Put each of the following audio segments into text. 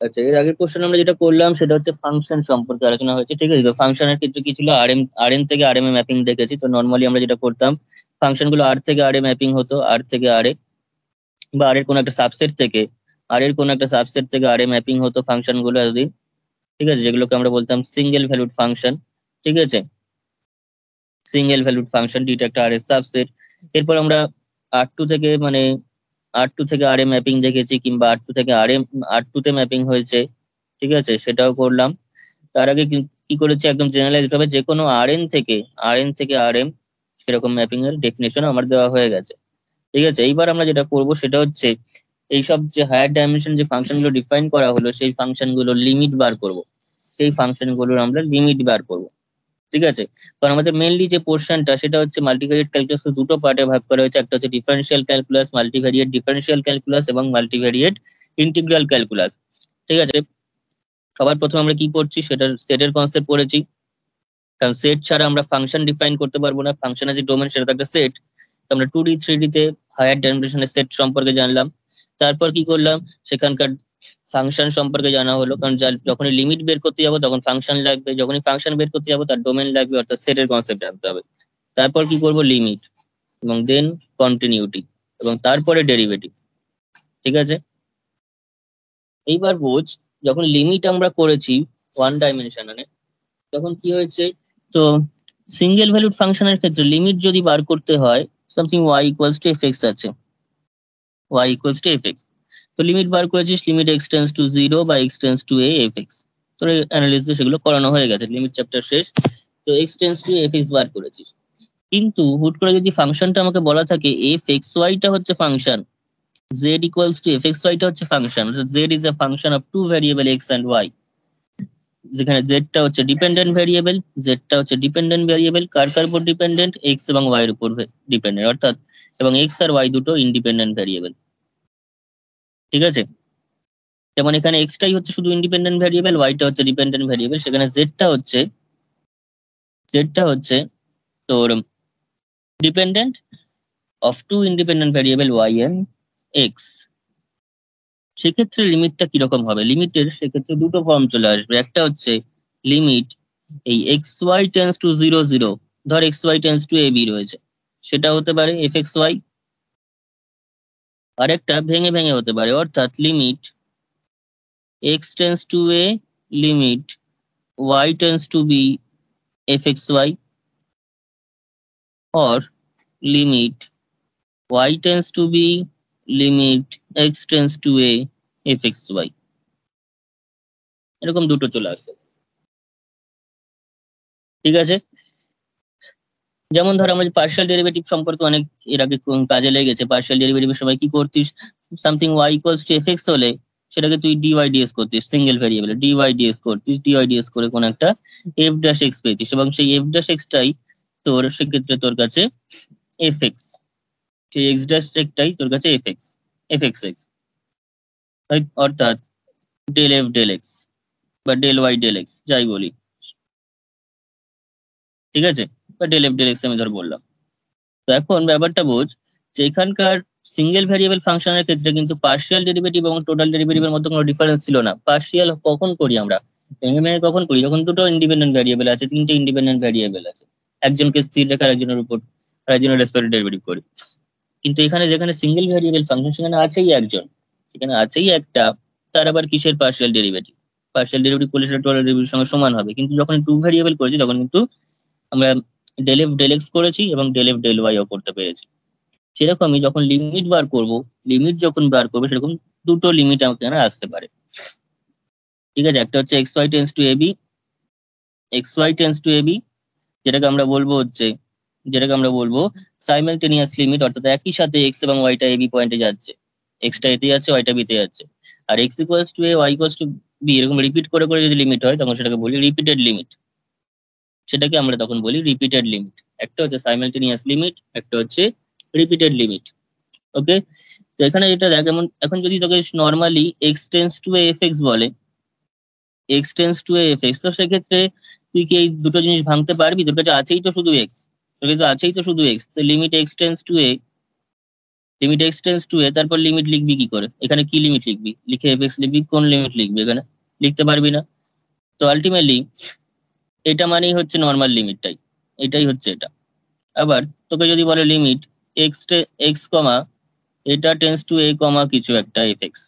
আচ্ছা, এর আগের কোশ্চেন আমরা যেটা করলাম সেটা হচ্ছে ফাংশন সম্পর্কে আলোচনা হয়েছে, ঠিক আছে? তো ফাংশনের ক্ষেত্রে কি ছিল, আর এন থেকে আর এম এ ম্যাপিং দেখেছি। তো নর্মালি আমরা যেটা করতাম, ফাংশন গুলো আর থেকে আর এ ম্যাপিং হতো, আর থেকে আর এ বা আর এর কোনো একটা সাবসেট থেকে, আর এর কোনো একটা সাবসেট থেকে আর এ ম্যাপিং হতো ফাংশন গুলো এতদিন, ঠিক আছে? যেগুলোকে আমরা বলতাম সিঙ্গেল ভ্যালুড ফাংশন, ঠিক আছে? সিঙ্গেল ভ্যালুড ফাংশন, ডিটা একটা আর এর সাবসেট। এরপর আমরা আর টু থেকে মানে আর টু থেকে আর এ ম্যাপিং দেখেছি, কিংবা আর টু থেকে আর টু তে ম্যাপিং হয়েছে, ঠিক আছে? সেটাও করলাম। তার আগে কি করেছি, একদম জেনারেলাইজড ভাবে যে কোনো আর এন থেকে আর এম সেরকম ম্যাপিং এর ডেফিনেশন আমার দেওয়া হয়ে গেছে, ঠিক আছে? এইবার আমরা যেটা করব সেটা হচ্ছে এইসব যে হায়ার ডাইমেনশন যে ফাংশন গুলো ডিফাইন করা হলো সেই ফাংশন গুলোর লিমিট বার করব, সেই ফাংশন গুলোর আমরা লিমিট বার করব, ঠিক আছে? কারণ আমাদের মেইনলি যে পোর্শনটা সেটা হচ্ছে মাল্টিভ্যারিয়েট ক্যালকুলাস দুটো পার্টে ভাগ করা হয়েছে, একটা হচ্ছে ডিফারেনশিয়াল ক্যালকুলাস, মাল্টিভ্যারিয়েট ডিফারেনশিয়াল ক্যালকুলাস এবং মাল্টিভ্যারিয়েট ইন্টিগ্রাল ক্যালকুলাস, ঠিক আছে? সবার প্রথমে আমরা কি পড়ছি, সেটার সেটের কনসেপ্ট পড়েছি। কারণ সেট ছাড়া আমরা ফাংশন ডিফাইন করতে পারবো না, ফাংশনের যে ডোমেন সেটা তো একটা সেট। তো আমরা 2D 3D তে হায়ার ডাইমেনশনের সেট সম্পর্কে জানলাম। তারপর কি করলাম, সেখানকার ফাংশন সম্পর্কে জানা হলো, কারণ যখনই লিমিট বের করতে যাবো তখন ফাংশন লাগবে, যখনই ফাংশন বের করতে যাবো তার ডোমেন লাগবে, অর্থাৎ সেটের কনসেপ্ট জানতে হবে। তারপর কি করব, লিমিট, এবং দেন কন্টিনিউটি, এবং তারপরে ডেরিভেটিভ, ঠিক আছে? এইবার বোঝ, যখন লিমিট আমরা করেছি ওয়ান ডাইমেনশনে, তখন কি হয়েছে, তো সিঙ্গেল ভ্যালুড ফাংশনের ক্ষেত্রে লিমিট যদি বার করতে হয়, something y equals to f x আছে, y equals to f x. তো লিমিট বার করেছিস, limit x tends to zero বা x tends to a f x, তোর অ্যানালিসিস সেগুলো করানো হয়ে গেছে, লিমিট চ্যাপ্টার শেষ। তো x tends to f x বার করেছিস, কিন্তু হুট করে যদি ফাংশনটা আমাকে বলা থাকে এফ এক্স ওয়াইটা হচ্ছে function, z equals to f x ওয়াইটা হচ্ছে function, z is a function of two variable x and y, যেখানে জেডটা হচ্ছে ডিপেন্ডেন্ট ভ্যারিয়েবল, জেডটা হচ্ছে ডিপেন্ডেন্ট ভ্যারিয়েবল কার কার উপর ডিপেন্ডেন্ট, এক্স এবং ওয়াই এর উপর ডিপেন্ডেন্ট, অর্থাৎ এবং এক্স আর ওয়াই দুটো ইন্ডিপেন্ডেন্ট ভ্যারিয়েবল, ঠিক আছে? যেমন এখানে এক্সটাই হচ্ছে শুধু ইন্ডিপেন্ডেন্ট ভ্যারিয়েবল, ওয়াইটা হচ্ছে ডিপেন্ডেন্ট ভ্যারিয়েবল, সেখানে জেডটা হচ্ছে তোর dependent of two independent variable Y and X. সেক্ষেত্রে লিমিটটা কিরকম হবে, লিমিটের সেক্ষেত্রে দুটো ফর্ম চলে আসবে। একটা হচ্ছে লিমিট এই x Y tends to zero zero, ধর x Y tends to A b রয়েছে, সেটা হতে পারে এফ এক্স ওয়াই। আর একটা ভেঙে ভেঙে হতে পারে, অর্থাৎ limit x tends to A, limit Y tends to B F x Y, or limit y tends to b, limit x tends to a fxy, এরকম দুটো চলে আসছে, ঠিক আছে? যেমন ধর আমরা পার্শিয়াল ডেরিভেটিভ সম্পর্কে অনেক এর আগে কাজে লেগেছে, পার্শিয়াল ডেরিভেটিভের সময় কি করতিস, something y equals to f x হলে সেটাকে তুই ডিওয়াই ডিএস করতিস, সিঙ্গেল ভ্যারিয়েবল ডিওয়াই ডিএস করতিস, ডিওয়াই ডিএস করে কোন একটা এফ ড্যাশ এক্স পেয়েছিস, এবং সেই এফ ড্যাশ এক্সটাই তোর সেক্ষেত্রে তোর কাছে এফ এক্স, সেই এক্স ড্যাশ একটাই তোর কাছে এফ এক্স এক্স, অর্থাৎ ডেল এফ ডেল এক্স বা ডেল ওয়াই ডেল এক্স যাই বলি, ঠিক আছে? বা ডেল এফ ডেল এক্স আমি ধর বললাম। তো এখন ব্যাপারটা বোঝ, যে এখানকার সিঙ্গেল ভ্যারিয়েবল ফাংশনের ক্ষেত্রে কিন্তু পার্শিয়াল ডেরিভেটিভ এবং টোটাল ডেরিভেটিভের মধ্যে কোনো ডিফারেন্স ছিল না। পার্শিয়াল কখন করি আমরা, ভেঙে ভেঙে কখন করি, যখন দুটো ইন্ডিপেন্ডেন্ট ভ্যারিয়েবল আছে, তিনটে ইন্ডিপেন্ডেন্ট ভ্যারিয়েবল আছে, একজনকে স্থির রেখে একজনের উপর আর একজনের রেসপেক্টিভ ডেরিভেটিভ করি। কিন্তু এখানে যেখানে সিঙ্গেল ভ্যারিয়েবল ফাংশন, সেখানে আছেই একজন, সেখানে আছেই একটা, তার আবার কিসের পার্শিয়াল ডেরিভেটিভ, পার্শিয়াল ডেরিভেটিভ করলে সেটা টোটাল ডেরিভেটিভের সঙ্গে সমান হবে। কিন্তু যখন টু ভ্যারিয়েবল করেছি তখন কিন্তু আমরা ডেল এফ ডেল এক্স করেছি এবং ডেল এফ ডেল ওয়াই ও করতে পেরেছি। সেরকমই যখন লিমিট বার করব, লিমিট যখন বার করবো সেরকম দুটো লিমিট আমাকে এখানে আসতে পারে, ঠিক আছে? একটা হচ্ছে x Y tends to A B, X Y tends to A B, যেটাকে আমরা বলবো হচ্ছে, যেটাকে আমরা বলবো সাইমালটেনিয়াস লিমিট, অর্থাৎ একই সাথে এক্স এবং ওয়াইটা এবি পয়েন্টে যাচ্ছে, এক্সটা এতে যাচ্ছে ওয়াইটা বিতে যাচ্ছে, আর x equals to A y equals to b, এরকম রিপিট করে করে যদি লিমিট হয় তখন সেটাকে বলি রিপিটেড লিমিট, সেটাকে আমরা তখন বলি রিপিটেড লিমিট। একটা হচ্ছে সাইমালটেনিয়াস লিমিট, একটা হচ্ছে রিপিটেড লিমিট, ওকে? তো এখানে এটা দেখ, যেমন এখন যদি তোকে normally x tends to a f x বলে, x tends to a f x, তো সেক্ষেত্রে তুই কি এই দুটো জিনিস ভাঙতে পারবি? তোর কাছে আছেই তো শুধু এক্স, তোর কাছে আছেই তো শুধু এক্স, তো limit x tends to A limit x tends to a, তারপর লিমিট লিখবি কি করে? এখানে কি লিমিট লিখবি? লিখে এফ এক্স লিখবি, কোন লিমিট লিখবি? এখানে লিখতে পারবি না। তো আলটিমেটলি এটা মানেই হচ্ছে নর্মাল লিমিটটাই, এটাই হচ্ছে এটা। আবার তোকে যদি বলে লিমিট এক্স এক্স কমা এটা টেন্স টু এ কমা কিছু একটা এফ এক্স,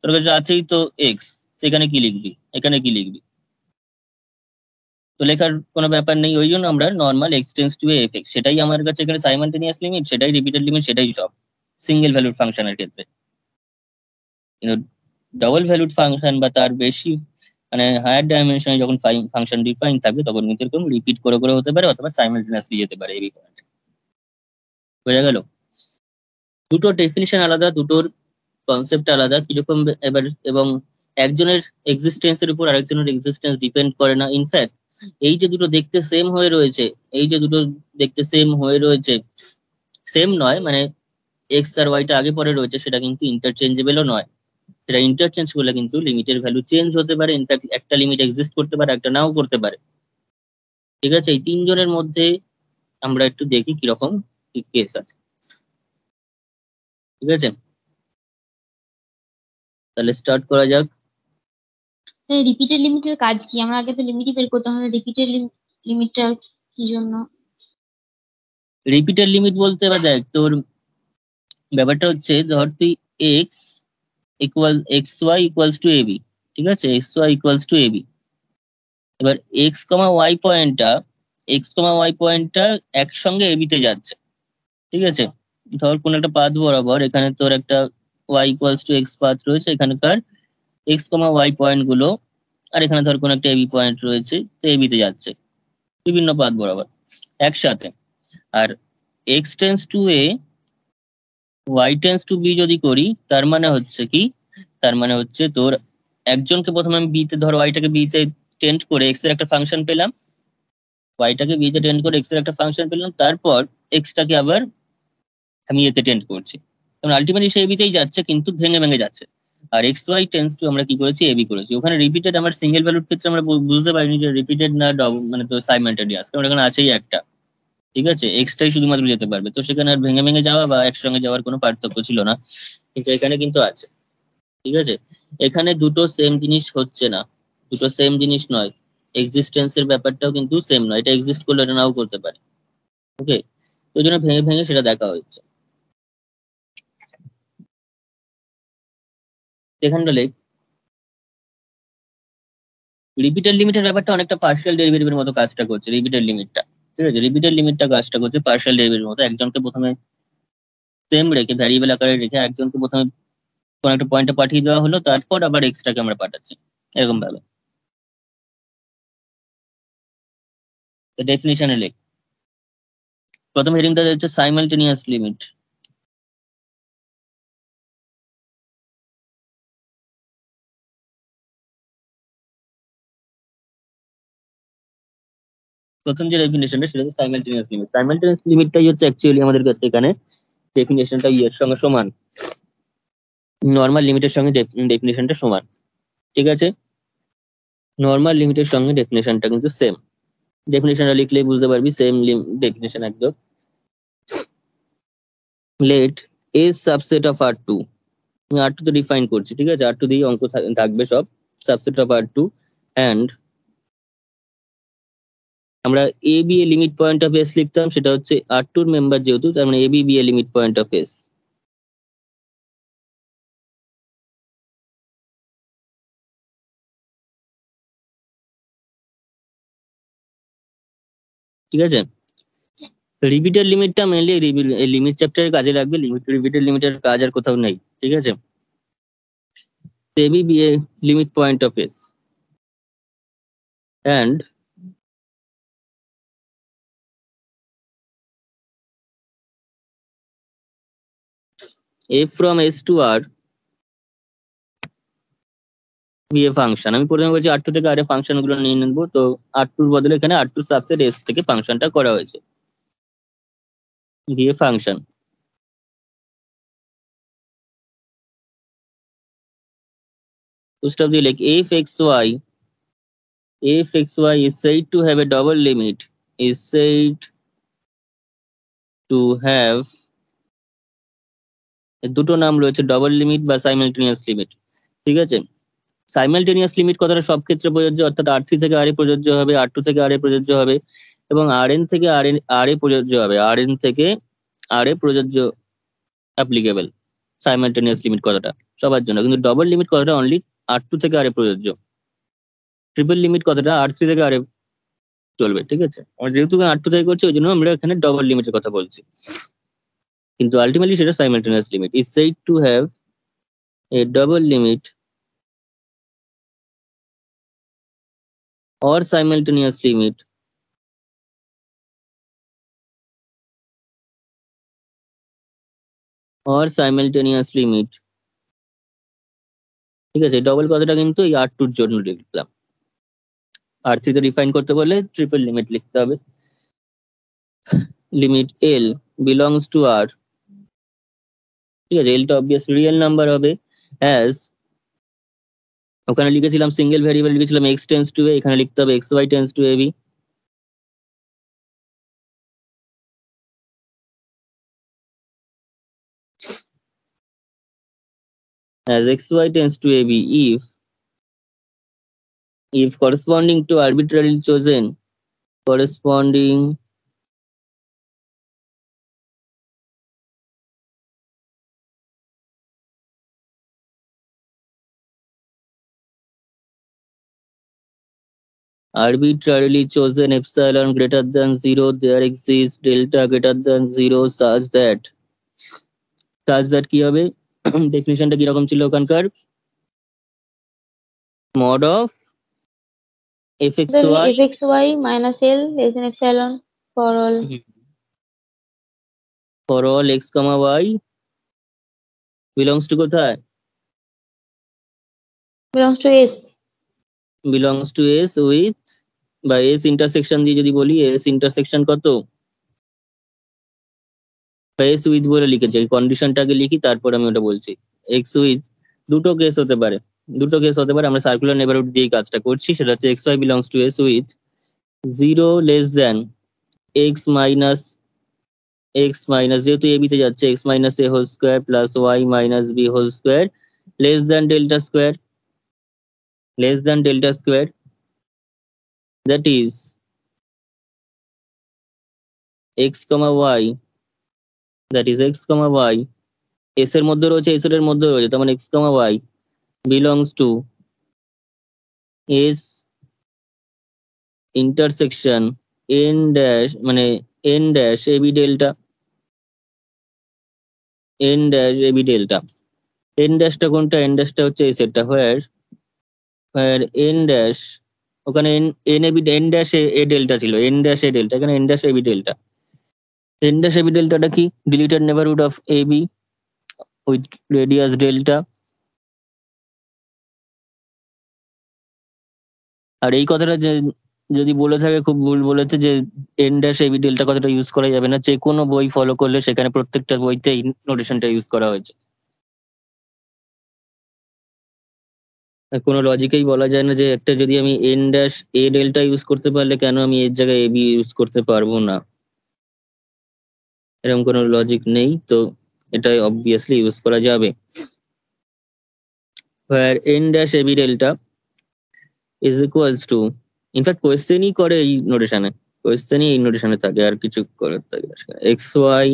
তোর কাছে আছেই তো এক্স, এখানে কি লিখবি? এখানে কি লিখবি? তো লেখার কোনো ব্যাপার নেই, ওই জন্য আমরা normal x tends to a f x, সেটাই আমার কাছে এখানে সাইমালটেনিয়াস লিমিট, সেটাই রিপিটেড লিমিট, সেটাই সব সিঙ্গেল ভ্যালুড ফাংশনের ক্ষেত্রে। কিন্তু ডবল ভ্যালুড ফাংশন বা তার বেশি মানে হায়ার ডাইমেনশনে যখন ফাংশন ডিফাইন থাকবে তখন কিন্তু এরকম রিপিট করে করে হতে পারে অথবা সাইমালটেনিয়াসলি যেতে পারে, এই পয়েন্টে বোঝা গেল? দুটো ডেফিনিশন আলাদা, দুটোর কনসেপ্ট আলাদা কিরকম এবার, এবং একজনের এক্সিস্টেন্সের উপর আরেকজনের এক্সিস্টেন্স ডিপেন্ড করে না। ইনফ্যাক্ট এই যে দুটো দেখতে সেম হয়ে রয়েছে, এই যে দুটো দেখতে সেম হয়ে রয়েছে, সেম নয় মানে এক্স আর ওয়াইটা আগে পরে রয়েছে, সেটা কিন্তু ইন্টারচেঞ্জেবলও নয়। সেটা ইন্টারচেঞ্জ করলে কিন্তু লিমিটের ভ্যালু চেঞ্জ হতে পারে, ইনফ্যাক্ট একটা লিমিট এক্সিস্ট করতে পারে, একটা নাও করতে পারে। ঠিক আছে, এই তিনজনের মধ্যে আমরা একটু দেখি কিরকম কি কেস আছে। ঠিক আছে, তাহলে স্টার্ট করা যাক। রিপিটেড লিমিটের কাজ কি? আমরা আগে তো লিমিটই বের করতাম, রিপিটেড লিমিটটা কি জন্য? রিপিটেড লিমিট বলতে এবার দেখ, তোর ব্যাপারটা হচ্ছে ধর তুই X X Y equals to A B, ঠিক আছে, X Y equals to A B. এবার এক্স কমা ওয়াই পয়েন্টটা একসঙ্গে এবি তে যাচ্ছে। ঠিক আছে, ধর কোন একটা পাথ বরাবর এখানে তোর একটা Y equals to X path রয়েছে, এখানকার এক্স কমা ওয়াই পয়েন্ট গুলো, আর এখানে ধর কোন একটা এবি পয়েন্ট রয়েছে, তো এবি তে যাচ্ছে বিভিন্ন পাথ বরাবর একসাথে। আর x tends to A Y tends to b যদি করি, তার মানে হচ্ছে কি, তার মানে হচ্ছে তোর একজনকে প্রথমে আমি বি তে, ধর ওয়াইটাকে বি তে টেন্ড করে এক্স এর একটা ফাংশন পেলাম, ওয়াইটাকে বি তে টেন্ড করে এক্স এর একটা ফাংশন পেলাম, তারপর এক্সটাকে আবার আমি এতে টেন্ড করছি, কারণ আলটিমেটলি সে এবিতেই যাচ্ছে কিন্তু ভেঙে ভেঙে যাচ্ছে। আর এক্স ওয়াই টেন্স টু আমরা কি করেছি? এবি করেছি। ওখানে রিপিটেড আমার সিঙ্গেল ভ্যালুর ক্ষেত্রে আমরা বুঝতে পারিনি যে রিপিটেড না ডবল, মানে তো সাইমালটেনিয়াস, কারণ এখানে আছেই একটা। ঠিক আছে, এক্সটাই শুধুমাত্র যেতে পারবে, তো সেখানে আর ভেঙে ভেঙে যাওয়া বা একসঙ্গে যাওয়ার কোনো পার্থক্য ছিল না, কিন্তু এখানে কিন্তু আছে। ঠিক আছে, এখানে দুটো সেম জিনিস হচ্ছে না, দুটো সেম জিনিস নয়, এক্সিস্টেন্সের ব্যাপারটাও কিন্তু সেম নয়, এটা এক্সিস্ট করলে এটা নাও করতে পারে। ওকে, ওই জন্য ভেঙে ভেঙে সেটা দেখা হচ্ছে। এখানে রিপিটেড লিমিটের ব্যাপারটা অনেকটা পার্শিয়াল ডেরিভেটিভের মতো কাজটা করছে রিপিটেড লিমিটটা। ঠিক আছে, রিপিটেড লিমিটটা কাজটা করছে পার্শিয়াল ডেরিভেটিভের মতো, একজনকে প্রথমে সেম রেখে ভ্যারিয়েবল আকারে রেখে একজনকে প্রথমে কোন একটা পয়েন্টে পাঠিয়ে দেওয়া হলো, তারপর আবার এক্সট্রাকে আমরা পাঠাচ্ছি, এরকম ভাবে। তো ডেফিনিশনে লেখ, প্রথম হেডিংটা হচ্ছে সাইমালটেনিয়াস লিমিট। প্রথম যে ডেফিনেশনটা সেটা হচ্ছে সাইমালটেনিয়াস লিমিট। সাইমালটেনিয়াস লিমিটটাই হচ্ছে অ্যাকচুয়ালি আমাদের কাছে এখানে ডেফিনেশনটা ইয়ের সঙ্গে সমান, নর্মাল লিমিটের সঙ্গে ডেফিনেশনটা সমান। ঠিক আছে, নর্মাল লিমিটের সঙ্গে ডেফিনেশনটা কিন্তু সেম, ডেফিনেশনটা লিখলেই বুঝতে পারবি সেম ডেফিনেশন একদম। Let A subset of R two, আমি আর টু তে ডিফাইন করছি, ঠিক আছে, আর টু দিয়ে অঙ্ক থাকবে সব, subset of R two and আমরা a b A limit point of S লিখতাম, সেটা হচ্ছে আর টুর মেম্বার যেহেতু, তার মানে a b be A limit point of S. ঠিক আছে, রিপিটেড লিমিটটা মেনলি লিমিট চ্যাপ্টারের কাজে লাগবে, রিপিটেড লিমিটের কাজ আর কোথাও নেই। ঠিক আছে, a b be A limit point of S and f from S to R be a function. আমি প্রথমে বলছি আর টু থেকে আর এ ফাংশন গুলো নিয়ে নেবো, তো আর টুর বদলে এখানে আর টু সাবসেট এস থেকে ফাংশনটা করা হয়েছে, be a function. Most of the like if xy is said to have a double limit, is said to have এর দুটো নাম রয়েছে, ডবল লিমিট বা সাইমালটেনিয়াস লিমিট। ঠিক আছে, সাইমালটেনিয়াস লিমিট কথাটা সব ক্ষেত্রে প্রযোজ্য, অর্থাৎ R3 থেকে RA প্রযোজ্য হবে, R2 থেকে RA প্রযোজ্য হবে, এবং Rn থেকে RA প্রযোজ্য হবে, Rn থেকে RA প্রযোজ্য, অ্যাপ্লিকেবল সাইমালটেনিয়াস লিমিট কথাটা সবার জন্য। কিন্তু ডবল লিমিট কথাটা অনলি R2 থেকে RA প্রযোজ্য। ট্রিপল লিমিট কথাটা R3 থেকে RA চলবে। ঠিক আছে, আমরা যেহেতু R2 থেকে করছি ওই জন্য আমরা এখানে ডবল লিমিটের কথা বলছি, কিন্তু আলটিমেটলি সেটা simultaneous limit is said to have a double limit or simultaneous limit or simultaneous limit। ঠিক আছে, ডবল কথাটা কিন্তু এই R2 এর জন্য লিখলাম, R3 তে ডিফাইন করতে বললে ট্রিপল লিমিট লিখতে হবে। Limit L belongs to R। ঠিক আছে, L টা অবভিয়াসলি রিয়েল নাম্বার হবে, অ্যাজ ওখানে লিখেছিলাম সিঙ্গেল ভেরিয়েবল লিখেছিলাম x টেন্স টু a, এখানে লিখতে হবে xy tends to ab। as xy tends to ab if corresponding to arbitrarily chosen corresponding arbitrarily chosen epsilon greater than 0 there exists delta greater than 0 such that কি হবে, ডেফিনিশনটা কিরকম ছিল ওখানকার, mod of Then fxy fxy minus L less than epsilon for all for all x comma y belongs to কোথায়, belongs to S. belongs to s with বা s intersection দিয়ে যদি বলি s ইন্টারসেকশন কত, এস উইথ বলে লিখেছি, এই কন্ডিশনটাকে লিখি তারপর আমি ওটা বলছি। এক্স উইথ দুটো কেস হতে পারে, দুটো কেস হতে পারে, আমরা সার্কুলার নেবারহুড দিয়ে কাজটা করছি, সেটা হচ্ছে x y belongs to S with 0 x minus যেহেতু এ বিতে যাচ্ছে x minus a whole square plus y minus b whole square less than delta square that is x comma y S এর মধ্যে রয়েছে, এস এর মধ্যে রয়েছে, তার মানে x comma y belongs to S intersection N dash মানে N dash AB delta, N ড্যাশটা কোনটা, এন ড্যাশটা হচ্ছে এই সেটটা হোয়ার এন ড্যাশ, ওখানে N N AB N dash a delta ছিল, এন ড্যাশ এ ডেল্টা, এখানে N dash AB delta. N dash AB ডেল্টাটা কি, deleted neighbourhood of AB with radius delta. আর এই কথাটা যে যদি বলে থাকে খুব ভুল বলেছে যে এন ড্যাশ এবি ডেল্টা কথাটা ইউজ করা যাবে না, যে কোনো বই ফলো করলে সেখানে প্রত্যেকটা বইতে এই নোটেশনটা ইউজ করা হয়েছে। আর কোনো লজিকেই বলা যায় না যে একটা যদি আমি N dash a delta use করতে পারলে কেন আমি এর জায়গায় এবি ইউজ করতে পারবো না, এরকম কোনো লজিক নেই, তো এটা অবভিয়াসলি ইউজ করা যাবে। where n dash ab delta is equals to, in fact কোয়েশ্চেনই করে এই নোটেশনে, কোয়েশ্চেনই এই নোটেশনে থাকে, আর কিছু করার থাকে না। xy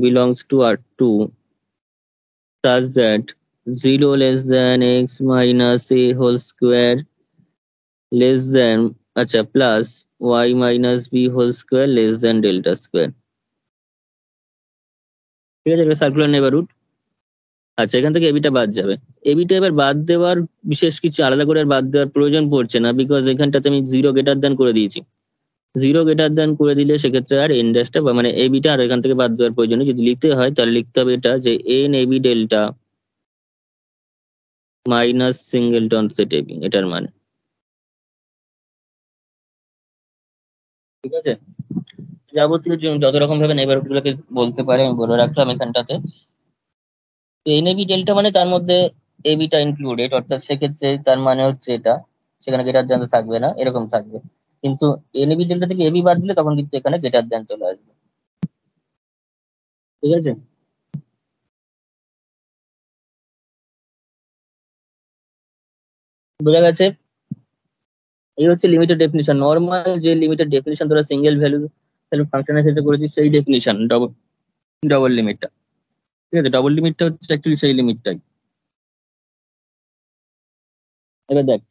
belongs to R2 such that 0 less than x minus a whole square less than আচ্ছা plus y minus b whole square less than delta square। ঠিক আছে, এটা সার্কুলার নেবারহুড। আচ্ছা, এখান থেকে এবিটা বাদ যাবে, এবিটা এবার বাদ দেওয়ার বিশেষ কিছু আলাদা করে আর বাদ দেওয়ার প্রয়োজন পড়ছে না, বিকজ এখানটাতে আমি জিরো গ্রেটার দ্যান করে দিয়েছি। জিরো গ্রেটার দ্যান করে দিলে সেক্ষেত্রে আর এন ড্যাশটা বা মানে এবিটা আর এখান থেকে বাদ দেওয়ার প্রয়োজন নেই। যদি লিখতে হয় তাহলে লিখতে হবে এটা যে N A B delta minus singleton set A B, এটার মানে। ঠিক আছে, যাবতীয় যত রকম ভাবে নেবারহুড গুলোকে বলতে পারে আমি বলে রাখলাম এখানটাতে। এন এবি ডেল্টা মানে তার মধ্যে এবিটা ইনক্লুডেড, অর্থাৎ সেক্ষেত্রে তার মানে হচ্ছে এটা, সেখানে গ্রেটার দ্যান থাকবে না, এরকম থাকবে। কিন্তু এন এবি ডেল্টা থেকে এবি বাদ দিলে তখন কিন্তু এখানে গ্রেটার দ্যান চলে আসবে। ঠিক আছে। বোঝা গেছে? এই হচ্ছে লিমিটের ডেফিনিশন। নর্মাল যে লিমিটের ডেফিনিশন তোরা সিঙ্গেল ভ্যালু ফাংশনের ক্ষেত্রে করেছিস সেই ডেফিনিশন ডবল ডবল লিমিটটা। ঠিক আছে, ডবল লিমিটটা হচ্ছে অ্যাকচুয়ালি সেই লিমিটটাই। এবার দেখ,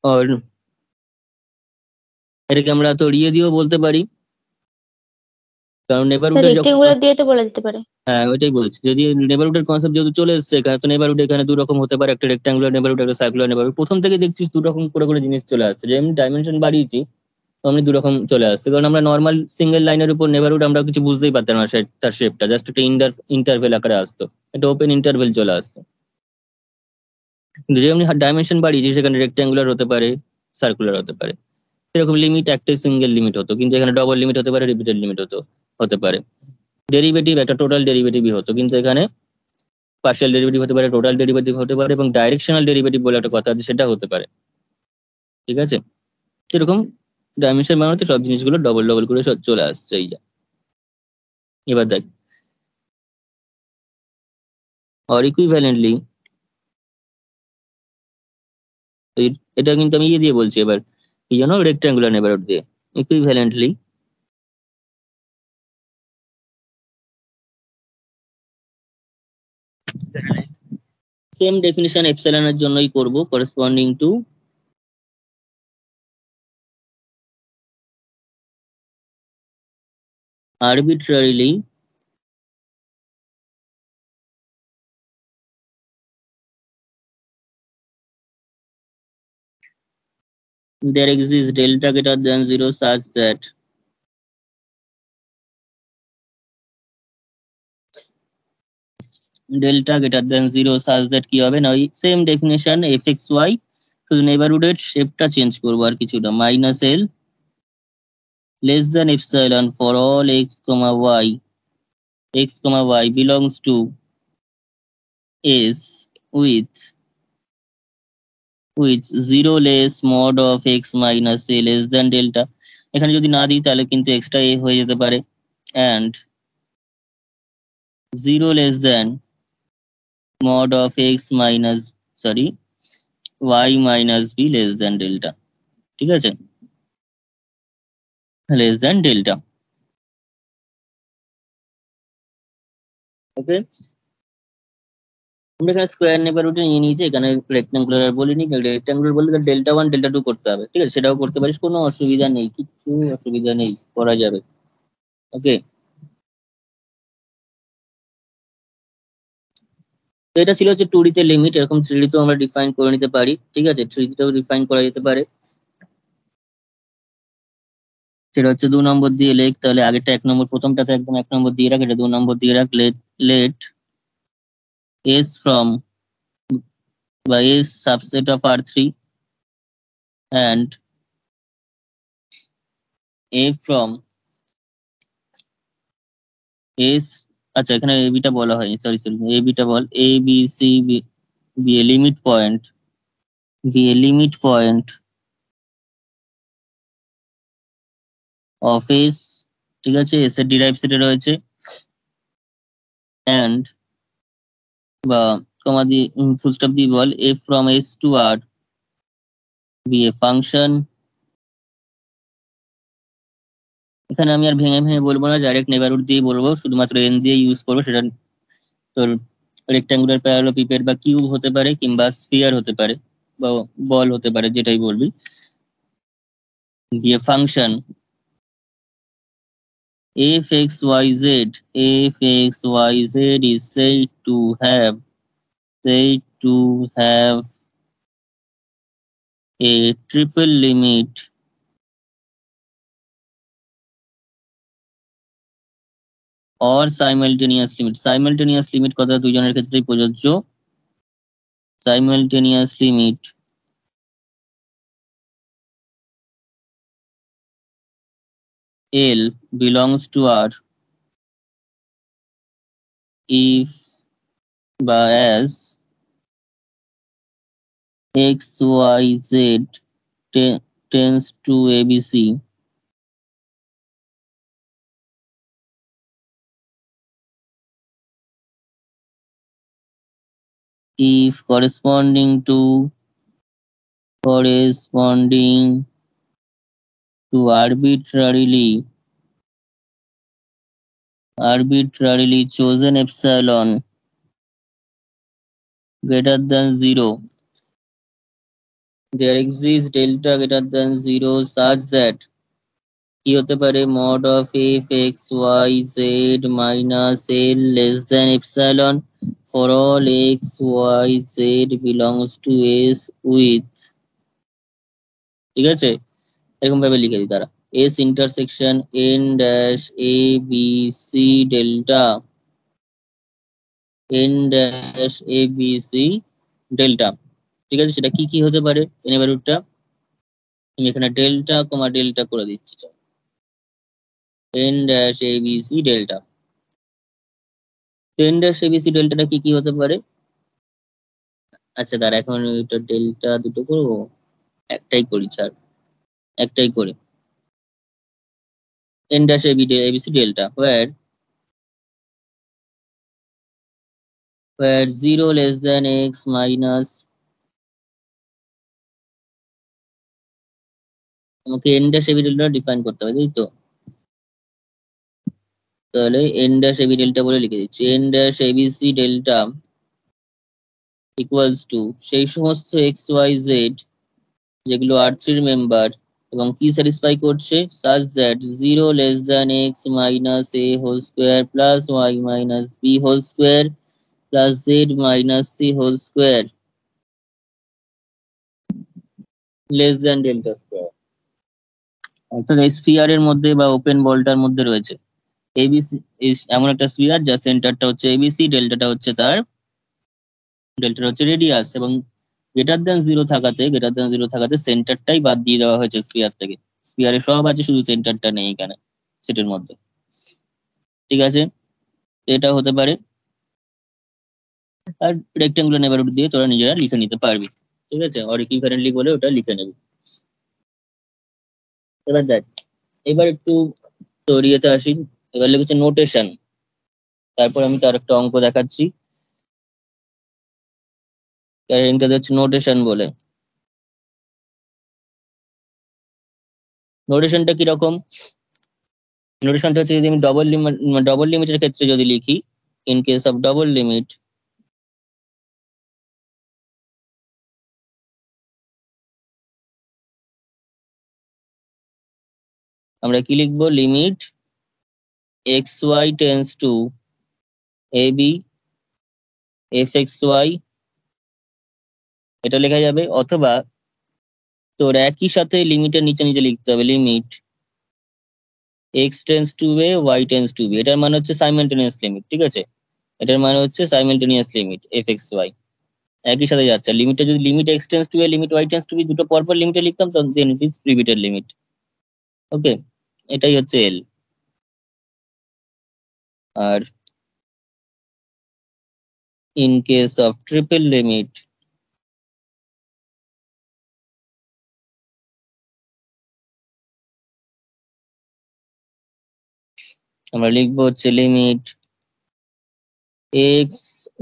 আর এটাকে আমরা তো ইয়ে দিয়েও বলতে পারি, কারণ নেবারহুডের যখন, রেক্টেঙ্গুলার দিয়ে তো বলা যেতে পারে। হ্যাঁ ওইটাই বলছি, যদি নেবারহুডের কনসেপ্ট যেহেতু চলে এসেছে এখানে, তো নেবারহুড এখানে দু রকম হতে পারে, একটা রেক্টাঙ্গুলার নেবারহুড, একটা সার্কুলার নেবারহুড। প্রথম থেকে দেখছিস দু রকম করে করে জিনিস চলে আসছে, যেমনি ডাইমেনশন বাড়িয়েছি তেমনি দু রকম চলে আসছে। কারণ আমরা নর্মাল সিঙ্গেল লাইনের উপর নেবারহুড আমরা কিছু বুঝতেই পারতাম না, তার শেপটা জাস্ট একটা ইন্টারভেল আকারে আসতো, একটা ওপেন ইন্টারভেল চলে আসতো। কিন্তু যেমনি ডাইমেনশন বাড়িয়েছি সেখানে রেক্টাঙ্গুলার হতে পারে, সার্কুলার হতে পারে। এরকম লিমিট একটাই সিঙ্গেল লিমিট হতো, কিন্তু এখানে ডবল লিমিট হতে পারে, রিপিটেড লিমিট হতে পারে। ডেরিভেটিভ একটা টোটাল ডেরিভেটিভই হতো, কিন্তু এখানে পার্শিয়াল ডেরিভেটিভ হতে পারে, টোটাল ডেরিভেটিভ হতে পারে, এবং ডাইরেকশনাল ডেরিভেটিভ বলে একটা কথা আছে সেটা হতে পারে। ঠিক আছে, এরকম ডাইমেনশন বানাতে সব জিনিসগুলো ডবল ডবল করে সব চলে আসছে এই যা। এবার দেখ, অর ইকুইভ্যালেন্টলি, এটা কিন্তু আমি ইয়ে দিয়ে বলছি এবার, কি জানো, রেক্টাঙ্গুলার নেবারহুড দিয়ে। ইকুইভ্যালেন্টলি, সেম ডেফিনিশন এপসাইলনের জন্যই করব, corresponding to arbitrarily there exists delta greater than 0 such that delta greater than 0 such that কি হবে না, ওই same definition F x Y, শুধু নেবারহুডের শেপটা চেঞ্জ করবো আর কিছুটা, minus L less than epsilon for all x, y belongs to S with 0 less mod of x minus a less than delta। এখানে যদি না দিই তাহলে কিন্তু এক্সট্রা এ হয়ে যেতে পারে, and 0 less than mod of x minus, sorry, y minus b less than delta। ঠিক আছে, less than delta। ওকে, আমরা এখানে স্কোয়ার নেবারহুড নিয়ে নিয়েছি, এখানে রেক্টাঙ্গুলার আর বলিনি। রেক্টাঙ্গুলার বললে ডেল্টা ওয়ান ডেল্টা টু করতে হবে, ঠিক আছে, সেটাও করতে পারিস, কোনো অসুবিধা নেই, কিছু অসুবিধা নেই, করা যাবে। ওকে, তো এটা ছিল হচ্ছে 2D তে লিমিট, এরকম 3D তেও আমরা ডিফাইন করে নিতে পারি। ঠিক আছে, 3D তেও ডিফাইন করা যেতে পারে। সেটা হচ্ছে 2 নম্বর দিয়ে লেখ, তাহলে আগেরটা 1 নম্বর, প্রথমটাতে একদম 1 নম্বর দিয়ে রাখ, এটা 2 নম্বর দিয়ে রাখ। লেট এস ফ্রম বা S subset of R3 and A from S, আচ্ছা এখানে এ বিটা বলা হয়নি, সরি সরি, এ বিটা বল, A B C B A limit point of S. ঠিক আছে, এস এর ডিরাইভ সেটে রয়েছে, অ্যান্ড বা কমা দিয়ে ফুল স্টপ দিয়ে বল, a from S to R be a function. এখানে আমি আর ভেঙে ভেঙে বলবো না, ডাইরেক্ট নেবারহুড দিয়ে বলবো, শুধুমাত্র এন দিয়ে ইউজ করবো। সেটা তোর রেক্টাঙ্গুলার, প্যারালোপিপেড বা কিউব হতে পারে, কিংবা স্ফিয়ার হতে পারে, বা বল হতে পারে, যেটাই বলবি। দিয়ে function f x y z, f x y z is said to have a triple limit or simultaneous limit। simultaneous limit কথা দুইজনের ক্ষেত্রেই প্রযোজ্য। simultaneous limit L belongs to R if বা as x y z tends to ABC if corresponding to arbitrarily chosen epsilon greater than 0, there exists delta greater than 0 such that কি হতে পারে mod of f x y z minus l less than epsilon for all x y z belongs to s with, ঠিক আছে, এরকম ভাবে লিখে দিই তারা, s intersection n dash a b c delta n dash a b c delta, ঠিক আছে, সেটা কি কি হতে পারে নেবারহুডটা আমি এখানে ডেল্টা কমা ডেল্টা করে দিচ্ছি, n dash a b c delta, n dash a b c ডেল্টাটা কি কি হতে পারে, আচ্ছা দাঁড়া এখন এটা ডেল্টা দুটো করবো, একটাই করি ছাড়, একটাই করি, n dash abc delta where 0 less than x minus, আমাকে n dash ab delta define করতে হবে তাই তো, তাহলে n dash ab delta বলে লিখে দিচ্ছি, n dash abc delta equals to সেই সমস্ত x y z যেগুলো R3 মেম্বার এবং কি স্যাটিসফাই করছে such that 0 less than x minus a whole square plus y minus b whole square plus z minus c whole square less than delta square, অর্থাৎ এই sphere এর মধ্যে বা open বলটার মধ্যে রয়েছে এবিসি, এমন একটা স্ফিয়ার যার সেন্টারটা হচ্ছে এবিসি, ডেল্টাটা হচ্ছে তার, ডেল্টাটা হচ্ছে রেডিয়াস, এবং গ্রেটার দ্যান জিরো থাকাতে সেন্টারটাই বাদ দিয়ে দেওয়া হয়েছে স্ফিয়ার থেকে, স্ফিয়ারে সব আছে শুধু সেন্টারটা নেই এখানে সেটের মধ্যে, ঠিক আছে, এটা হতে পারে, আর রেক্টেঙ্গুলার নেবারহুড দিয়ে তোরা নিজেরা লিখে নিতে পারবি, ঠিক আছে, অর ইকুইভ্যালেন্টলি বলে ওটা লিখে নেবি। এবার দেখ, এবার একটু তোর ইয়েতে আসি, এবার লিখেছে নোটেশন, তারপর আমি তার একটা অঙ্ক দেখাচ্ছি, কারণ হচ্ছে নোটেশন বলে, নোটেশনটা কিরকম, নোটেশনটা হচ্ছে যদি আমি ডবল লিমিটের ক্ষেত্রে যদি লিখি, in case of double limit আমরা কি লিখবো, limit x Y tends to A B F x Y, এটা লেখা যাবে, অথবা তোর একই সাথে লিমিটের নিচে নিচে লিখতে হবে limit x tends to A Y tends to B, এটার মানে হচ্ছে সাইমেন্টেনিয়াস লিমিট, ঠিক আছে, এটার মানে হচ্ছে simultaneous limit F x Y একই সাথে যাচ্ছে, লিমিটটা যদি limit x tends to A limit Y tends to B দুটো পরপর লিমিটে লিখতাম তখন দেন ইট ইজ প্রিভিটেড লিমিট, ওকে, এটাই হচ্ছে এল। আর in case of triple limit আমরা লিখবো হচ্ছে limit x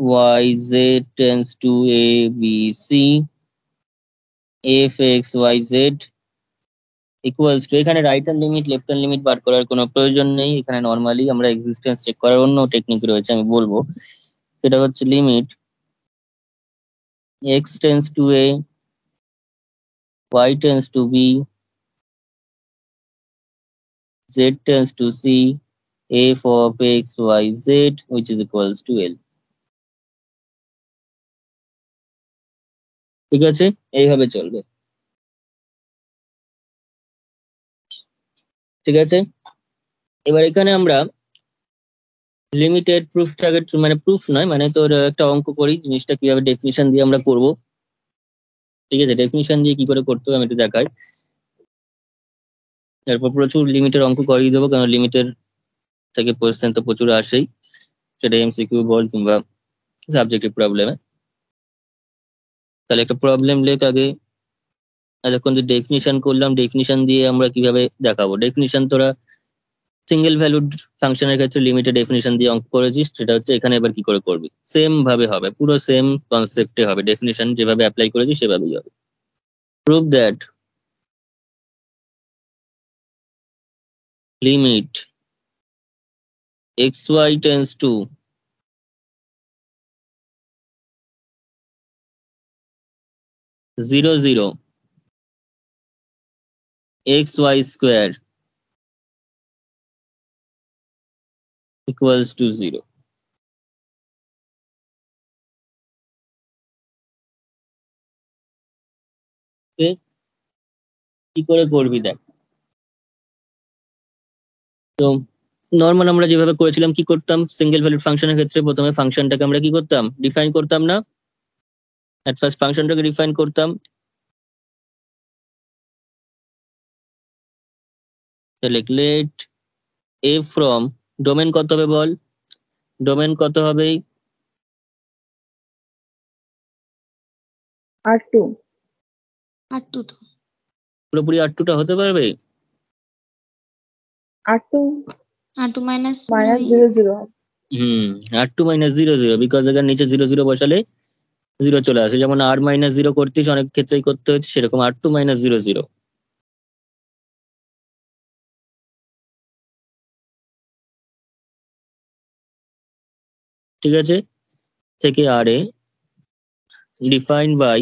Y z tends to A B c f x Y z equals to, এখানে right hand limit left hand limit বার করার কোনো প্রয়োজন নেই, এখানে নর্মালি আমরা এক্সিস্টেন্স চেক করার অন্য টেকনিক রয়েছে আমি বলবো, সেটা হচ্ছে limit x tends to A Y tends to B Z tends to C F of x Y Z which is equals to L, ঠিক আছে, এইভাবে চলবে, ঠিক আছে, এবার এখানে আমরা লিমিটেড প্রুফটাকে, মানে প্রুফ নয় মানে তোর একটা অঙ্ক করি, জিনিসটা কিভাবে ডেফিনিশন দিয়ে আমরা করব, ঠিক আছে, ডেফিনিশন দিয়ে কি করে করতে হবে আমি একটু দেখাই, তারপর প্রচুর লিমিটের অঙ্ক করিয়ে দেবো, কারণ লিমিটের থেকে কোয়েশ্চেন তো প্রচুর আসেই, সেটা এমসিকিউ বল কিংবা সাবজেক্টিভ প্রবলেমে, তাহলে একটা প্রবলেম লেখ আগে, এতক্ষণ যে ডেফিনিশন করলাম ডেফিনিশন দিয়ে আমরা কিভাবে দেখাবো, ডেফিনিশন তোরা সিঙ্গেল ভ্যালুড ফাংশনের ক্ষেত্রে লিমিটেড ডেফিনিশন দিয়ে অঙ্ক করেছিস, সেটা হচ্ছে এখানে এবার কি করে করবি, সেম ভাবে হবে, পুরো সেম কনসেপ্টে হবে, ডেফিনিশন যেভাবে অ্যাপ্লাই করেছিস সেভাবেই হবে। Prove that limit xy tends to 0 0 xy square equals to 0। ওকে, কি করে করবি দেখ। তো নর্মাল আমরা যেভাবে করেছিলাম কি করতাম, সিঙ্গেল ভ্যালুড ফাংশনের ক্ষেত্রে প্রথমে ফাংশনটাকে আমরা কি করতাম, ডিফাইন করতাম না, এট ফার্স্ট ফাংশনটাকে ডিফাইন করতাম, তাহলে লেট এ ফ্রম ডোমেন কত হবে বল, ডোমেন কত হবে, R2 R2 তো পুরোপুরি R2টা হতে পারবে, R2 R2 minus minus 0 0 hmm, R2 minus 0 0, because এখানে নিচে 0 0 বসালে 0 চলে আসে, যেমন R মাইনাস 0 করতিস অনেক ক্ষেত্রেই করতে হচ্ছে, সেরকম R2 মাইনাস 0 0। ঠিক আছে, থেকে আর এ ডিফাইন বাই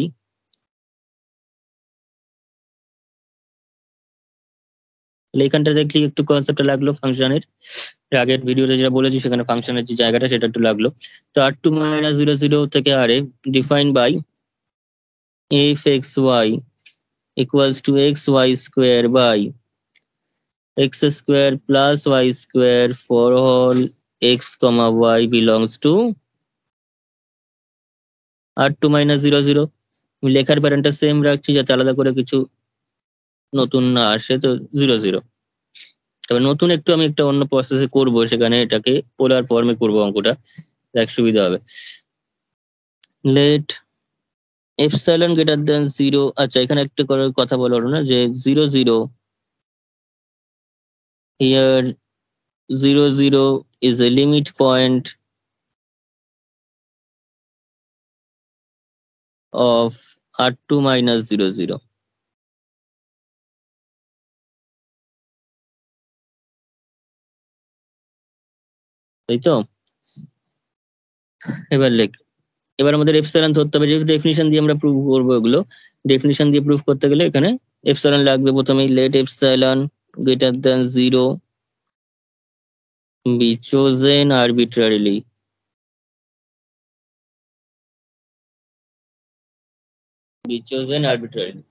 এখানটা দেখলি একটু কনসেপ্টটা লাগলো ফাংশনের, আগের ভিডিওতে যেটা বলেছি সেখানে ফাংশনের যে জায়গাটা সেটা একটু লাগলো। তো R2 মাইনাস 0 0 থেকে আর এ define by f x Y equals to x y square by x square plus y square for all x comma y belongs to R2 minus 0 0। লেখার প্যাটার্নটা সেম রাখছি যাতে আলাদা করে কিছু নতুন না আসে, তো 0 0। তবে নতুন একটু আমি একটা অন্য প্রসেসে করব, সেখানে এটাকে পোলার ফর্মে করব অঙ্কটা, দেখ সুবিধা হবে। লেট এপসাইলন গ্রেটার দেন 0, আচ্ছা এখানে একটা করে কথা বলা হলো না, যে 0 0 here 0 0 is a limit point of R2 minus 0 0। তাই তো, এবার লেখ, এবার আমাদের এপসাইলন ধরতে হবে, যেহেতু ডেফিনিশন দিয়ে আমরা প্রুভ করবো এগুলো, ডেফিনিশন দিয়ে প্রুভ করতে গেলে এখানে এপসাইলন লাগবে। প্রথমেই let epsilon greater than 0 be chosen arbitrarily, be chosen arbitrarily।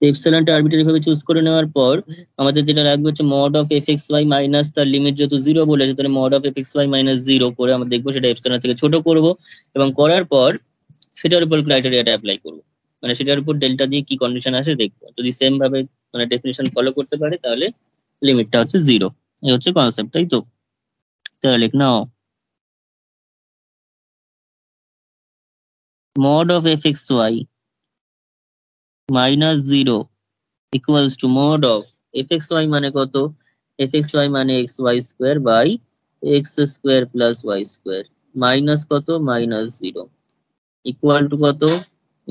এপসাইলনটা আরবিট্রারি ভাবে চুজ করে নেওয়ার পর আমাদের যেটা লাগবে হচ্ছে mod of f x y minus, তার লিমিট যেহেতু 0 বলেছে তাহলে mod of f x y minus 0 করে আমরা দেখবো সেটা এপসাইলন থেকে ছোট করব, এবং করার পর সেটার উপর ক্রাইটেরিয়াটা অ্যাপ্লাই করবো, মানে সেটার উপর ডেল্টা দিয়ে কি কন্ডিশন আসে দেখবো, যদি সেম ভাবে মানে ডেফিনিশন ফলো করতে পারে তাহলে লিমিটটা হচ্ছে 0। এই হচ্ছে কনসেপ্ট, তাই তো। তাহলে লিখ নাও, mod of f x y minus 0 equals to mod of f x y মানে কত, এফ এক্স ওয়াই মানে x y square by x square plus Y square, minus কত মাইনাস 0, ইকুয়াল টু কত,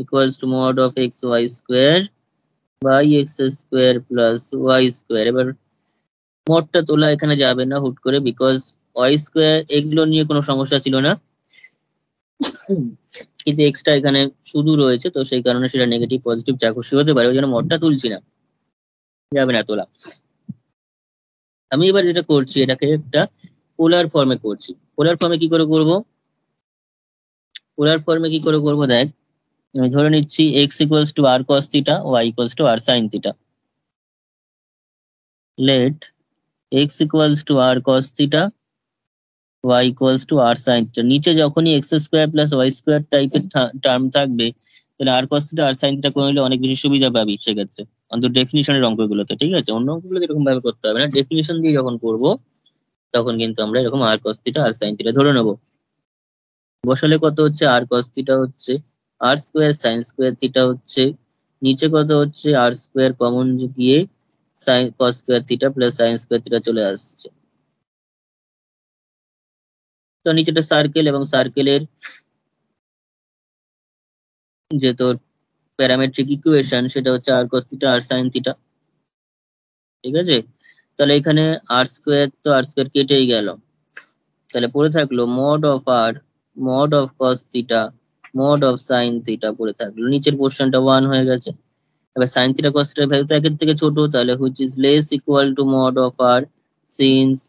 equals to mod of x y square by x square plus Y square. এবার মডটা তোলা এখানে যাবে না হুট করে, বিকজ ওয়াই স্কোয়ার এগুলো নিয়ে কোনো সমস্যা ছিল না, কিন্তু এক্সট্রা এখানে শুধু রয়েছে, তো সেই কারণে সেটা নেগেটিভ পজিটিভ যা খুশি হতে পারে, ওই জন্য মডটা তুলছি না, যাবে না তোলা। আমি এবার যেটা করছি এটাকে একটা পোলার ফর্মে করছি। পোলার ফর্মে কি করে করব, পোলার ফর্মে কি করে করব দেখ, আমি ধরে নিচ্ছি x equals to R cos theta, y equals to R sine theta. Let x equals to R cos theta, y equals to R sine theta. নিচে যখনই X square plus Y square টাইপের টার্ম থাকবে তাহলে R cos theta R sine theta করে নিলে অনেক বেশি সুবিধা পাবি সেক্ষেত্রে, অন্তত ডেফিনিশনের অঙ্কগুলোতে। ঠিক আছে, অন্য অঙ্কগুলো এরকম ভাবে করতে হবে না, ডেফিনিশন দিয়ে যখন করবো তখন কিন্তু আমরা এরকম আর cos theta R sine theta ধরে নেবো। বসালে কত হচ্ছে, আর কস থিটা হচ্ছে আর স্কোয়ার, সাইন স্কোয়ার থিটা হচ্ছে নিচে কত হচ্ছে আর স্কোয়ার কমন গিয়ে sign cos square theta plus sign square theta চলে আসছে। তো নিচেটা সার্কেল এবং সার্কেলের যে তোর প্যারামেট্রিক ইকুয়েশন সেটা হচ্ছে আর cos theta R sine theta. ঠিক আছে, তাহলে এখানে আর স্কোয়ার তো আর স্কোয়ার কেটেই গেল, তাহলে পড়ে থাকলো mod of R mod of cos theta mod of sine theta পড়ে থাকলো। নিচের পোর্শনটা 1 হয়ে গেছে। এবার সাইন থিটা কস থিটার ভ্যালু তো একের থেকে ছোট, তাহলে which is less equal to mod of R since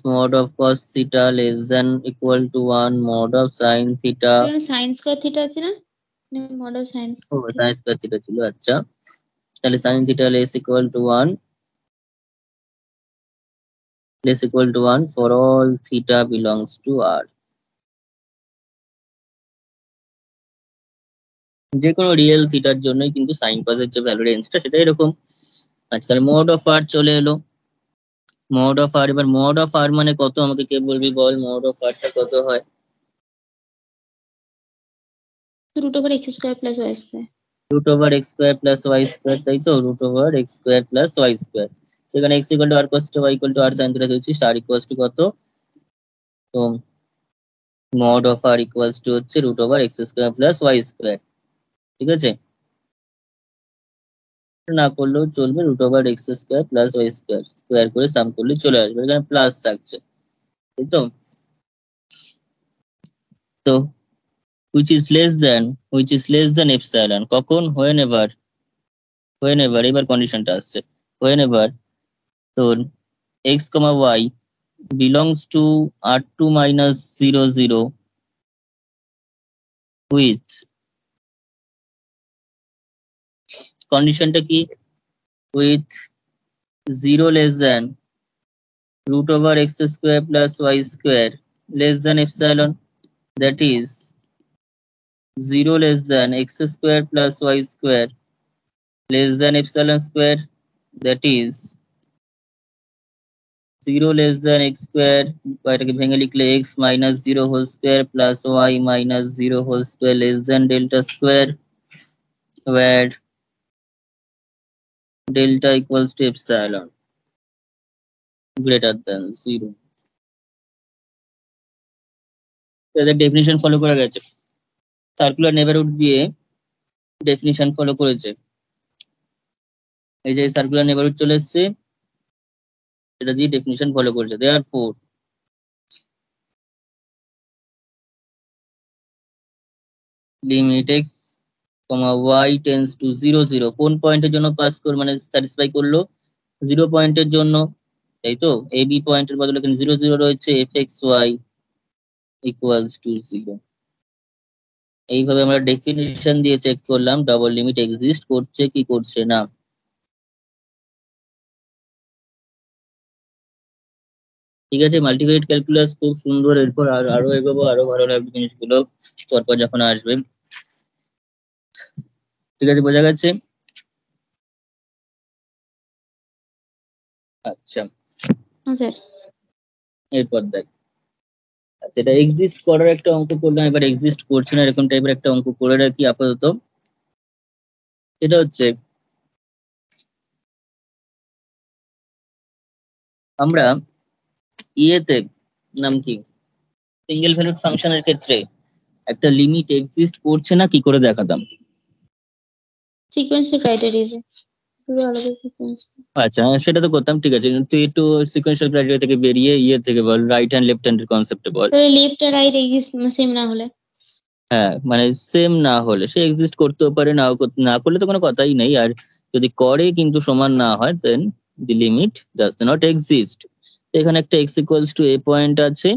mod of cos theta less than equal to 1 mod of sin theta। Sine square theta আছে না, মড অফ সাইন ও sin square theta ছিল, আচ্ছা তাহলে sin theta less equal to 1 for all theta belongs to r। যে কোনো real থিটার জন্যই কিন্তু সাইন কস এর যে ভ্যালু রেঞ্জটা সেটা এরকম। আচ্ছা তাহলে mod of r চলে এলো, mod of r, এবার mod of r মানে কত আমাকে কে বলবি বল, mod of r টা কত হয়? Root over x square plus Y square. Root over x square plus Y square, তাই তো, root over x square plus Y square. এখানে x equal to R cos theta y equal to R sine theta দিচ্ছি, r equals to কত, তো mod of r equals to হচ্ছে root over x square plus Y square. ঠিক আছে, না করলেও চলবে, root over x square plus Y square square করে সাম করলে চলে আসবে, এখানে প্লাস থাকছে, তাই তো। তো which is less than epsilon কখন, whenever এবার কন্ডিশনটা আসছে, whenever তোর x, y belongs to r2 minus 0 0 with কন্ডিশনটা কি, with 0 less than root over x square plus y square less than epsilon, that is 0 less than x square plus y square less than epsilon square, that is 0 less than x square বা এটাকে ভেঙে লিখলে x minus 0 whole square plus y minus 0 whole square less than delta square, where delta equals to epsilon greater than 0। এদের definition follow করা গেছে, circular neighbourhood দিয়ে definition follow করেছে, এই যে সার্কুলার নেবারহুড চলে এসেছে, এটা দিয়ে ডেফিনিশন ফলো করেছে। Therefore limit x, y tends to 0 0 কোন পয়েন্টের জন্য পাস করে মানে স্যাটিসফাই করলো, 0 পয়েন্টের জন্য, তাই তো। এ বি পয়েন্টের বদলে এখানে 0 0 রয়েছে, F x Y equals to 0। এইভাবে আমরা ডেফিনিশন দিয়ে চেক করলাম ডাবল লিমিট এক্সিস্ট করছে কি করছে না। ঠিক আছে, মাল্টিভেরিয়েট ক্যালকুলাস খুব সুন্দর, এরপর আরো এগোবো, আরো ভালো লাগবে জিনিসগুলো পরপর যখন আসবে। ঠিক আছে, বোঝা গেছে? আচ্ছা স্যার এরপর দেখ, আচ্ছা এটা এক্সিস্ট করার একটা অঙ্ক করলাম, এবার এক্সিস্ট করছে না এরকম টাইপের একটা অঙ্ক করে রাখি আপাতত। এটা হচ্ছে আমরা ইয়েতে নাম কি সিঙ্গেল ভ্যালুড ফাংশনের ক্ষেত্রে একটা লিমিট এক্সিস্ট করছে না কি করে দেখাতাম। সিকোয়েন্সের ক্রাইটেরিয়া পুরো আলাদা সিকোয়েন্স। আচ্ছা সেটা তো করতাম, ঠিক আছে, তুই একটু সিকোয়েন্সিয়াল ক্রাইটেরিয়া থেকে বেরিয়ে ইয়ে থেকে বল, রাইট হ্যান্ড লেফট হ্যান্ডের কনসেপ্টে বল। তাহলে লেফট আর রাইট এক্সিস্ট সেম না হলে? হ্যাঁ মানে সেম না হলে সে এক্সিস্ট করতেও পারে, নাও না করলে তো কোনো কথাই নেই, আর যদি করে কিন্তু সমান না হয় দেন দি লিমিট ডাজ নট এক্সিস্ট। এখানে একটা x equals to A point আছে,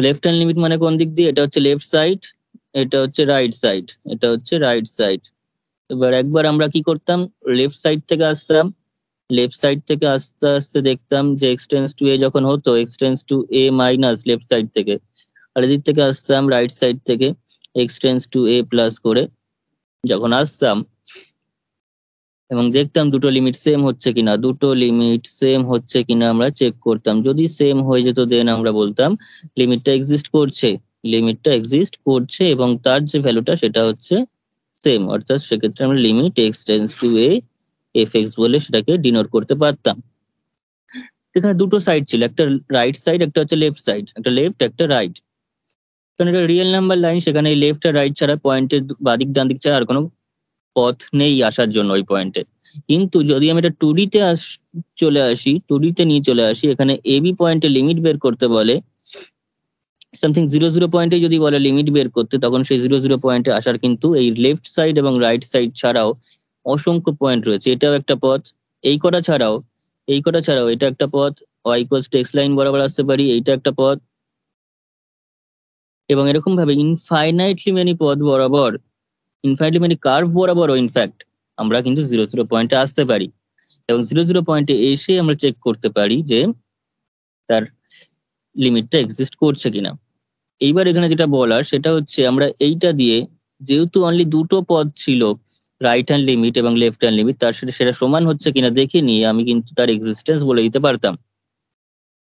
লেফট হ্যান্ড লিমিট মানে কোন দিক দিয়ে, এটা হচ্ছে লেফট সাইড, এটা হচ্ছে রাইট সাইড, এটা হচ্ছে রাইট সাইড। এবার একবার আমরা কি করতাম, লেফট সাইড থেকে আসতাম, লেফট সাইড থেকে আস্তে আস্তে দেখতাম যে এক্সটেন্স টু এ যখন হতো এক্সটেন্স টু এ মাইনাস লেফট সাইড থেকে, আর এদিক থেকে আসতাম রাইট সাইড থেকে এক্সটেন্স টু এ প্লাস করে যখন আসতাম, এবং দেখতাম দুটো লিমিট সেম হচ্ছে কিনা, দুটো লিমিট সেম হচ্ছে কিনা আমরা চেক করতাম, যদি সেম হয়ে যেত দেন আমরা বলতাম লিমিটটা এক্সিস্ট করছে। লিমিটটা এক্সিস্ট করছে এবং তার যে ভ্যালুটা সেটা হচ্ছে সেম, অর্থাৎ সেক্ষেত্রে আমরা limit x tends to a f x বলে সেটাকে ডিনোট করতে পারতাম। সেখানে দুটো সাইড ছিল, একটা রাইট সাইড একটা হচ্ছে লেফট সাইড, একটা লেফট একটা রাইট। কারণ এটা রিয়েল নাম্বার লাইন, সেখানে লেফট আর রাইট ছাড়া পয়েন্টের বাদিক ডান দিক ছাড়া আর কোনো পথ নেই আসার জন্য ওই পয়েন্টে। কিন্তু যদি আমি এটা টু তে চলে আসি, টু তে নিয়ে চলে আসি, এখানে এ বি পয়েন্টে লিমিট বের করতে বলে, সামথিং 0 0 পয়েন্টে যদি বলে লিমিট বের করতে, তখন সেই 0 0 পয়েন্টে আসার কিন্তু এই লেফট সাইড এবং রাইট সাইড ছাড়াও অসংখ্য পয়েন্ট রয়েছে। এটাও একটা পথ। এই কটা ছাড়াও এটা একটা পথ। y equals to x line বরাবর আসতে পারি, এইটা একটা পথ। এবং এরকম ভাবে ইনফাইনাইটলি মেনি পথ বরাবর, ইনফাইনাইটলি মেনি কার্ভ বরাবরও ইনফ্যাক্ট আমরা কিন্তু 0 0 পয়েন্টে আসতে পারি। এবং 0 0 পয়েন্টে এসে আমরা চেক করতে পারি যে তার লিমিটটা এক্সিস্ট করছে কিনা। এইবার এখানে যেটা বলার সেটা হচ্ছে আমরা এইটা দিয়ে, যেহেতু অনলি দুটো পদ ছিল, রাইট হ্যান্ড লিমিট এবং লেফট হ্যান্ড লিমিট, তার সাথে সেটা সমান হচ্ছে কিনা দেখে নিয়ে আমি কিন্তু তার এক্সিস্টেন্স বলে দিতে পারতাম।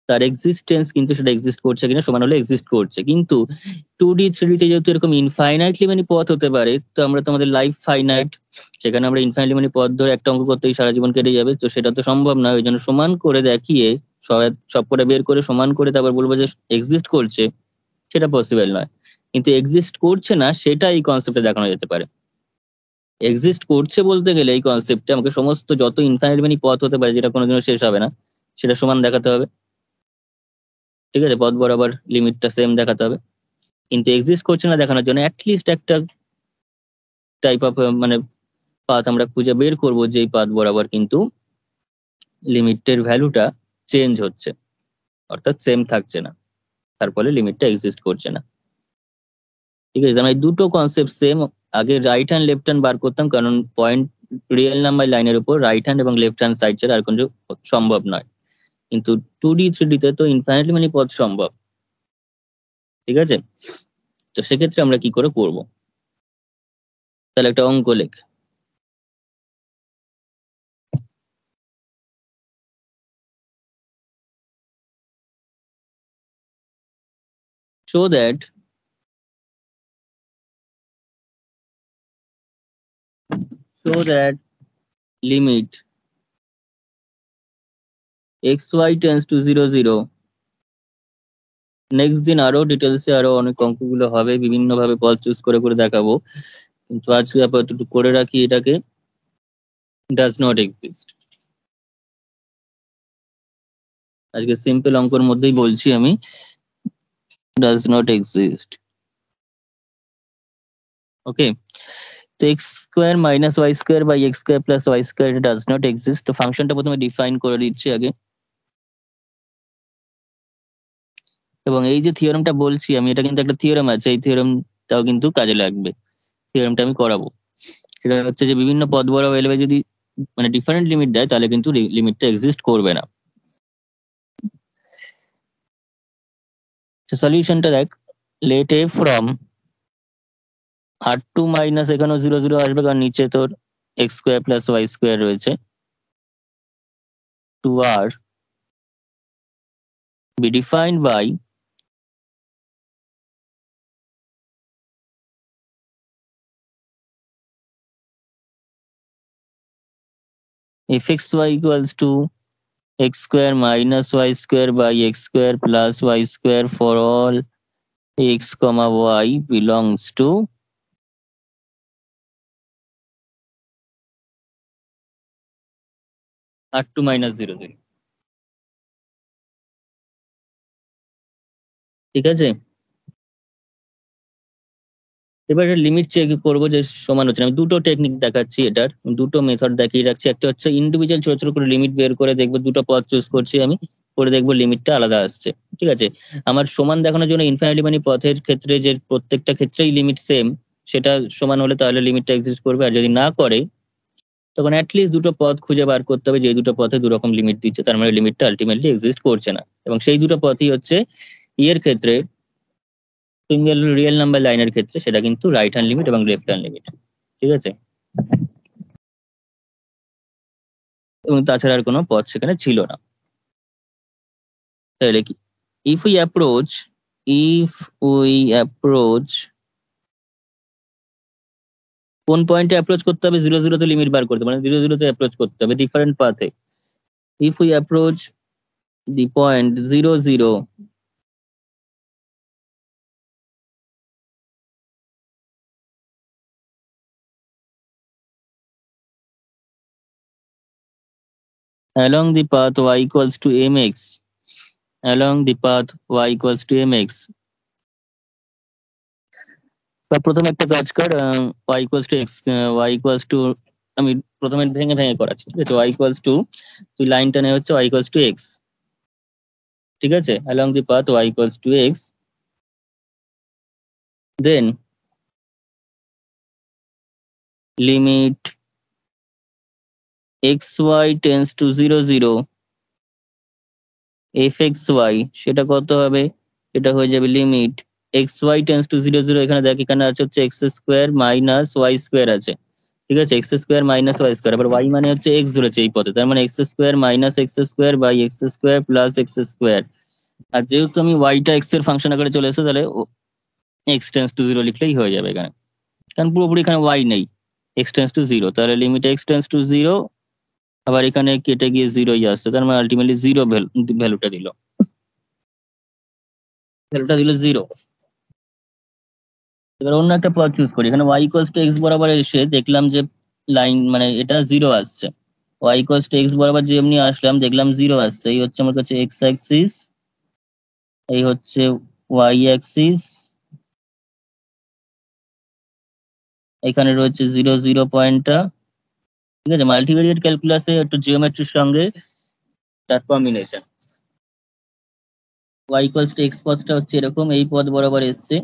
তার এক্সিস্টেন্স কিন্তু সেটা এক্সিস্ট করছে কিনা, সমান হলে এক্সিস্ট করছে। কিন্তু 2D 3D তে যেহেতু এরকম ইনফাইনাইটলি মানে পথ হতে পারে, তো আমরা তো আমাদের লাইফ ফাইনাইট, সেখানে আমরা ইনফাইনাইটলি মানে পথ ধরে একটা অঙ্ক করতেই সারা জীবন কেটে যাবে, তো সেটা তো সম্ভব নয়। ওই জন্য সমান করে দেখিয়ে সব সব করে বের করে সমান করে তারপর বলবো যে এক্সিস্ট করছে, সেটা পসিবল নয়। কিন্তু এক্সিস্ট করছে না সেটা এই কনসেপ্টে দেখানো যেতে পারে। এক্সিস্ট করছে বলতে গেলে এই কনসেপ্টে আমাকে সমস্ত যত ইনফাইনাইট মেনি পথ হতে পারে যেটা কোনোদিনও শেষ হবে না, সেটা সমান দেখাতে হবে। ঠিক আছে, পথ বরাবর লিমিটটা সেম দেখাতে হবে। কিন্তু এক্সিস্ট করছে না দেখানোর জন্য অ্যাটলিস্ট একটা টাইপ অফ মানে পাথ আমরা খুঁজে বের করব, যেই পাথ বরাবর কিন্তু লিমিটের ভ্যালুটা চেঞ্জ হচ্ছে, অর্থাৎ সেম থাকছে না, তার ফলে লিমিটটা এক্সিস্ট করছে না। ঠিক আছে, আমরা এই দুটো কনসেপ্ট সেম। আগে রাইট হ্যান্ড লেফট হ্যান্ড বার করতাম, কারণ পয়েন্ট রিয়েল নাম্বার লাইনের উপর রাইট হ্যান্ড এবং লেফট হ্যান্ড সাইড ছাড়া আর কোনো সম্ভব নয়। কিন্তু 2D 3D তে তো ইনফাইনাইটলি মেনি পথ সম্ভব। ঠিক আছে, তো সেক্ষেত্রে আমরা কি করে করব? তাহলে একটা অঙ্ক লেখ। show that show that limit xy tends to 0 0। Next দিন আরো ডিটেলসে আরো অনেক অঙ্কগুলো হবে, বিভিন্ন ভাবে পথ চুজ করে করে দেখাবো, কিন্তু আজকে আপাতত করে রাখি এটাকে, ডাজ নট এক্সিস্ট। আজকে সিম্পল অঙ্কের মধ্যেই বলছি আমি, ডাজ নট এক্সিস্ট। ওকে, তো X square minus Y square by x square plus Y square does not exist. তো ফাংশনটা প্রথমে ডিফাইন করে দিচ্ছি আগে, এবং এই যে থিওরেমটা বলছি আমি, এটা কিন্তু একটা থিওরেম আছে, এই থিওরেমটাও কিন্তু কাজে লাগবে। থিওরেমটা আমি করাবো। সেটা হচ্ছে যে বিভিন্ন পদ বরাবর এলেবে যদি মানে ডিফারেন্ট লিমিট দেয়, তাহলে কিন্তু লিমিটটা এক্সিস্ট করবে না। তো সলিউশনটা দেখ, let a from R2 minus, এখানেও 0 0 আসবে কারণ নিচে তোর x square plus Y square রয়েছে, to R be defined by fxy equals to x square minus y square by x square plus y square for all x comma y belongs to R2 minus 0 0। ঠিক আছে, এবার limit check করবো যে সমান হচ্ছে না। আমি দুটো টেকনিক দেখাচ্ছি, এটার দুটো মেথড দেখিয়ে রাখছি। একটা হচ্ছে ইন্ডিভিজুয়াল ছোট ছোট করে লিমিট বের করে দেখবো, দুটো পথ চুজ করছি আমি, করে দেখবো লিমিটটা আলাদা আসছে। ঠিক আছে, আমার সমান দেখানোর জন্য ইনফাইনাইটলি মানে পথের ক্ষেত্রে যে প্রত্যেকটা ক্ষেত্রেই লিমিট সেম, সেটা সমান হলে তাহলে লিমিটটা এক্সিস্ট করবে। আর যদি না করে, তখন অ্যাটলিস্ট দুটো পথ খুঁজে বার করতে হবে, যে দুটো পথে দু রকম লিমিট দিচ্ছে, তার মানে লিমিটটা আলটিমেটলি এক্সিস্ট করছে না। এবং সেই দুটো পথই হচ্ছে এর ক্ষেত্রে, সিঙ্গেল রিয়েল নাম্বার লাইনের ক্ষেত্রে সেটা কিন্তু রাইট হ্যান্ড লিমিট এবং লেফট হ্যান্ড লিমিট। ঠিক আছে, এবং তাছাড়া আর কোনো পথ সেখানে ছিল না। তাহলে কি, if we approach if we approach, কোন পয়েন্টে অ্যাপ্রোচ করতে হবে? 0 0 তে লিমিট বার করতে, মানে 0 0 তে অ্যাপ্রোচ করতে হবে different পাথে। if we approach the point 0 0 along the path y equals to mx, along the path y equals to mx, বা প্রথমে একটা কাজ কর, y equals to x, y equals to, আমি প্রথমে ভেঙে ভেঙে করাচ্ছি, ঠিক আছে? y equals to, তুই লাইনটা নে হচ্ছে y equals to x, ঠিক আছে? along the path y equals to x, then limit xy tends to 0 0 fxy, সেটা কত হবে? সেটা হয়ে যাবে লিমিট xy tends to 0 0, এখানে দেখ এখানে আছে হচ্ছে x square minus Y square আছে, ঠিক আছে? X square minus Y square, আবার ওয়াই মানে হচ্ছে এক্স ধরেছে এই পদে, তার মানে x square minus x square by x square plus x square. আর যেহেতু আমি ওয়াইটা এক্স এর ফাংশন আকারে চলে এসেছে, তাহলে এক্স টেন্স টু জিরো লিখলেই হয়ে যাবে এখানে, কারণ পুরোপুরি এখানে ওয়াই নেই, এক্স টেন্স টু জিরো, তাহলে limit x tends to zero, আবার এখানে কেটে গিয়ে জিরোই আসছে, তার মানে আলটিমেটলি জিরো ভ্যালুটা দিল, ভ্যালুটা দিল জিরো। এবার অন্য একটা পথ চুজ করি, এখানে ওয়াই ইকুয়ালস টু এক্স বরাবর এসে দেখলাম যে লাইন মানে এটা জিরো আসছে, ওয়াই ইকুয়ালস টু এক্স বরাবর যে এমনি আসলাম দেখলাম জিরো আসছে, এই হচ্ছে আমার কাছে এক্স অ্যাক্সিস, এই হচ্ছে ওয়াই অ্যাক্সিস, এখানে রয়েছে 0 0 পয়েন্টটা, ঠিক আছে? মাল্টিভেরিয়েট ক্যালকুলাসে একটু জিওমেট্রির সঙ্গে তার combination. Y equals to X পথটা হচ্ছে এরকম, এই পথ বরাবর এসছে,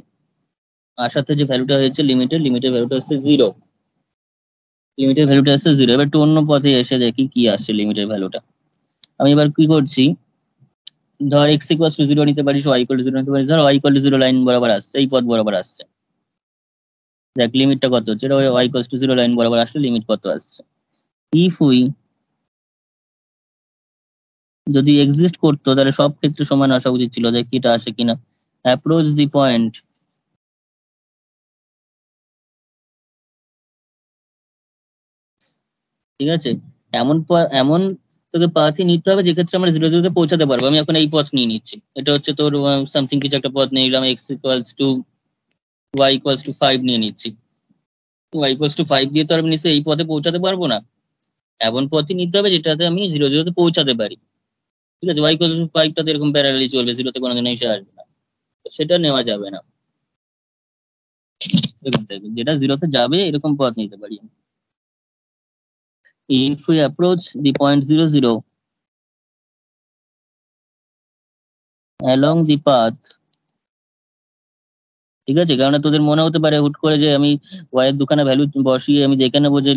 আসাতে যে ভ্যালুটা হয়েছে লিমিটের ভ্যালুটা হচ্ছে জিরো, লিমিটের ভ্যালুটা হচ্ছে জিরো। এবার একটু অন্য পথে এসে দেখি কি আসছে লিমিটের ভ্যালুটা। আমি এবার কি করছি, ধর এক্স ইকুয়ালস টু জিরো নিতে পারিস, ওয়াই ইকুয়াল টু জিরো নিতে পারিস, ধর Y equal to zero line বরাবর আসছে, এই পথ বরাবর আসছে, দেখ লিমিটটা কত হচ্ছে, এটা Y equals to zero line বরাবর আসলে লিমিট কত আসছে। ইফ উই, যদি এক্সিস্ট করতো তাহলে সব ক্ষেত্রে সমান আসা উচিত ছিল, দেখি এটা আসে কিনা। অ্যাপ্রোচ দি পয়েন্ট, ঠিক আছে? এমন তোকে পাথই নিতে হবে যেক্ষেত্রে আমরা 0 0 তে পৌঁছাতে পারবো। আমি এখন এই পথ নিয়ে নিচ্ছি, এটা হচ্ছে তোর সামথিং কিছু একটা পথ নিয়ে নিলাম, X equals to Y equals to 5 নিয়ে নিচ্ছি। ওয়াই ইকুয়ালস টু 5 দিয়ে তো আমি নিশ্চয়ই এই পথে পৌঁছাতে পারবো না, এমন পথই নিতে হবে যেটাতে আমি 0 0 তে পৌঁছাতে পারি, ঠিক আছে? ওয়াই ইকুয়ালস টু 5টা তো এরকম প্যারালালি চলবে, জিরোতে কোনোদিন এসে আসবে না, তো সেটা নেওয়া যাবে না। দেখুন দেখুন, যেটা জিরোতে যাবে এরকম পথ নিতে পারি। if we approach the point 0 0 along the path, ঠিক আছে? কারণ তোদের মনে হতে পারে হুট করে যে আমি ওয়াইয়ের দুখানা ভ্যালু বসিয়ে আমি দেখে নেবো যে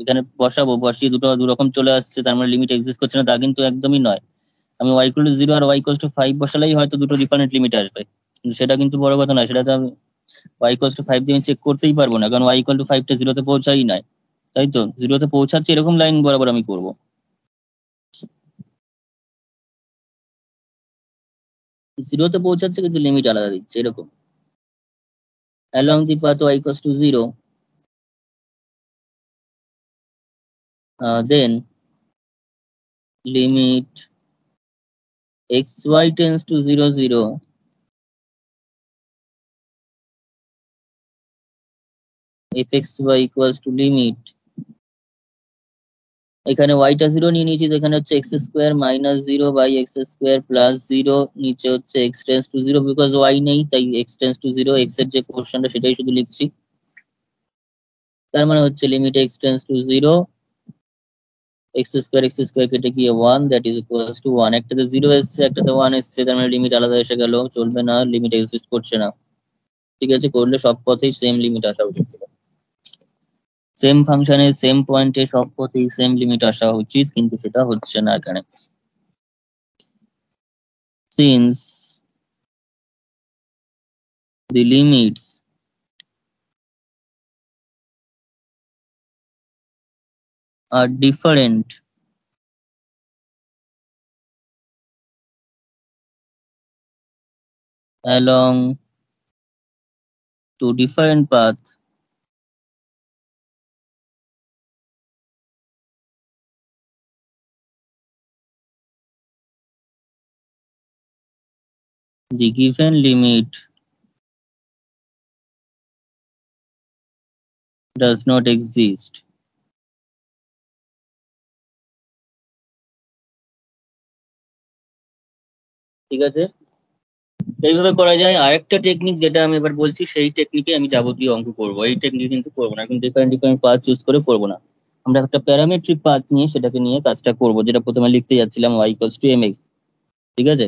এখানে বসাবো, বসিয়ে দুটো দু রকম চলে আসছে, তার মানে লিমিট এক্সিস্ট করছে না, তা কিন্তু একদমই নয়। আমি ওয়াই ইকুয়াল টু জিরো আর ওয়াই ইকুয়াল টু 5 বসালেই হয়তো দুটো ডিফারেন্ট লিমিট আসবে, কিন্তু সেটা কিন্তু বড় কথা নয়, সেটা তো আমি ওয়াই ইকুয়াল টু 5 দিয়ে চেক করতেই পারবো না, কারণ ওয়াই ইকুয়াল টু 5টা জিরোতে পৌঁছাই নাই, তাই তো? জিরোতে পৌঁছাচ্ছে এরকম লাইন বরাবর আমি করবো, জিরোতে পৌঁছাচ্ছে কিন্তু লিমিট আলাদা দিচ্ছে এরকম। along the path y equals to 0, then limit xy tends to 0 0 fxy equals to limit, এখানে ওয়াইটা জিরো নিয়ে নিয়েছি, তো এখানে হচ্ছে X square minus zero by x square plus zero, নিচে হচ্ছে X tends to zero, because Y নেই তাই X tends to zero, X এর যে পোর্শনটা সেটাই শুধু লিখছি, তার মানে হচ্ছে limit x tends to zero, X square কেটে গিয়ে one, that is equals to one. একটাতে জিরো এসছে একটাতে ওয়ান এসছে, তার মানে লিমিট আলাদা এসে গেল, চলবে না, লিমিট এক্সিস্ট করছে না, ঠিক আছে? করলে সব পথেই সেম লিমিট আসা উচিত ছিল, সেম ফাংশনে সেম পয়েন্টে সব পথেই সেম লিমিট আসা উচিত, কিন্তু সেটা হচ্ছে না এখানে। Since the limits are different along two different paths the given limit does not exist. ঠিক আছে, এইভাবে করা যায়। আরেকটা টেকনিক যেটা আমি এবার বলছি, সেই টেকনিকে আমি যাবতীয় অঙ্ক করবো। এই টেকনিক কিন্তু করবো না, কিন্তু ডিফারেন্ট ডিফারেন্ট পাথ চুজ করে করবো না। আমরা একটা প্যারামেট্রিক পাথ নিয়ে সেটাকে নিয়ে কাজটা করবো, যেটা প্রথমে লিখতে যাচ্ছিলাম y ইকুয়ালস টু mx। ঠিক আছে,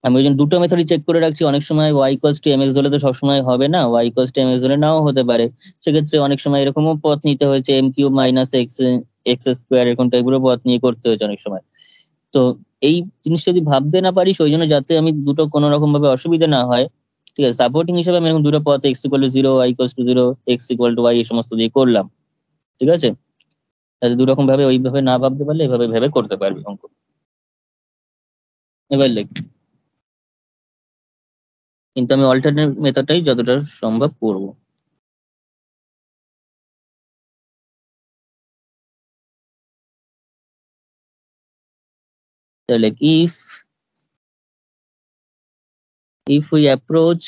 আমি ওই জন্য দুটো মেথডই চেক করে রাখছি। অনেক সময় y ইকুয়ালস টু mx ধরলে তো সবসময় হবে না, y ইকুয়ালস টু mx ধরে নাও হতে পারে। সেক্ষেত্রে অনেক সময় এরকমও পথ নিতে হয়েছে, m cube minus x x square, এরকম টাইপেরও পথ নিয়ে করতে হয়েছে অনেক সময়। তো এই জিনিসটা যদি ভাবতে না পারিস, ওই জন্য যাতে আমি দুটো কোনো রকম ভাবে অসুবিধা না হয়, ঠিক আছে, সাপোর্টিং হিসেবে আমি এরকম দুটো পথ X equal to zero, y equal to zero, X equal to Y, এই সমস্ত দিয়ে করলাম। ঠিক আছে, যাতে দু রকম ভাবে ওইভাবে না ভাবতে পারলে এভাবে ভেবে করতে পারবি অঙ্ক। এবার লিখ, কিন্তু আমি অল্টারনেট মেথডটাই যতটা সম্ভব করব। তাহলে if we approach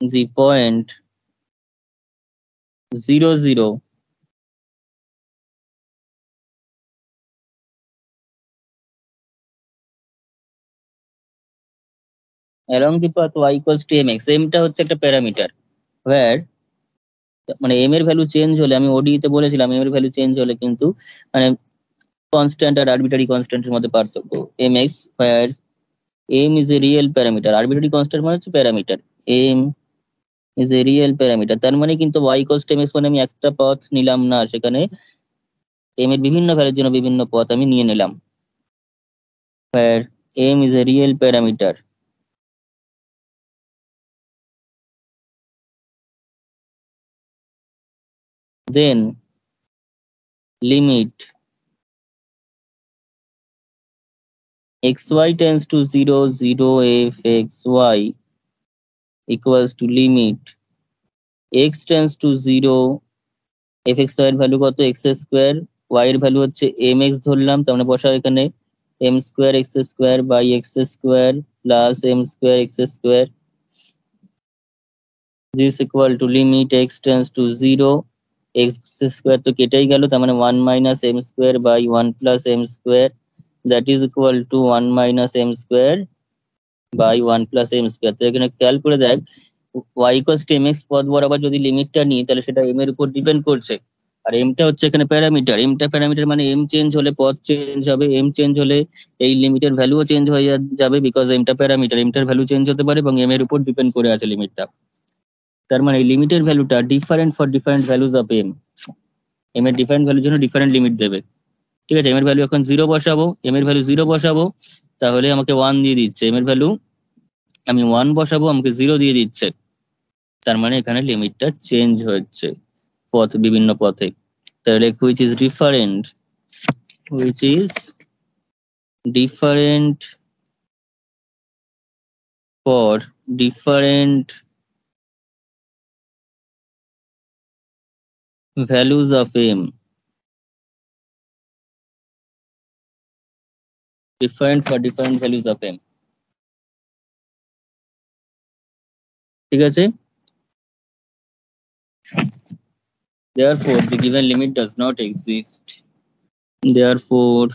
the point 0 0 along the path y equals to mx, m টা হচ্ছে একটা প্যারামিটার, where মানে m এর ভ্যালু চেঞ্জ হলে, আমি ওডি তে বলেছিলাম m এর ভ্যালু চেঞ্জ হলে কিন্তু মানে কনস্ট্যান্ট আর আরবিটারি কনস্ট্যান্টের মধ্যে পার্থক্য। mx where m is a real parameter, arbitrary constant মানে হচ্ছে parameter, m is a real parameter। তার মানে কিন্তু y equals to mx মানে আমি একটা পথ নিলাম না, সেখানে m এর বিভিন্ন ভ্যালুর জন্য বিভিন্ন পথ আমি নিয়ে নিলাম। where m is a real parameter, then limit xy tends to 0 0 f x y equals to limit x tends to 0 f x y এর ভ্যালু কত, x স্কোয়ার, y এর ভ্যালু হচ্ছে mx ধরলাম, তার মানে বসাও এখানে m square x square by x square plus m square x square, this equal to limit x tends to 0, x square তো কেটেই গেল, তার মানে 1 minus m square by 1 plus m square, that is equal to 1 minus m square by 1 plus m square। তো এখানে খেয়াল করে দেখ, y equals to mx পদ বরাবর যদি লিমিটটা নিই, তাহলে সেটা m এর উপর ডিপেন্ড করছে। আর m টা হচ্ছে এখানে প্যারামিটার, m টা প্যারামিটার মানে m চেঞ্জ হলে পথ চেঞ্জ হবে, m চেঞ্জ হলে এই লিমিটের ভ্যালুও চেঞ্জ হয়ে যাবে, বিকজ m টা প্যারামিটার, m টার ভ্যালু চেঞ্জ হতে পারে এবং m এর উপর ডিপেন্ড করে আছে লিমিটটা। তার মানে এই লিমিটের ভ্যালুটা different for different values of m, m এর ডিফারেন্ট ভ্যালুর জন্য ডিফারেন্ট লিমিট দেবে। ঠিক আছে, m এর ভ্যালু এখন 0 বসাবো, m এর ভ্যালু 0 বসাবো, তাহলে আমাকে 1 দিয়ে দিচ্ছে। m এর ভ্যালু আমি 1 বসাবো, আমাকে 0 দিয়ে দিচ্ছে। তার মানে এখানে লিমিটটা চেঞ্জ হচ্ছে পথ, বিভিন্ন পথে। তাহলে which is different for different values of m, different for different values of m। ঠিক আছে, therefore the given limit does not exist, therefore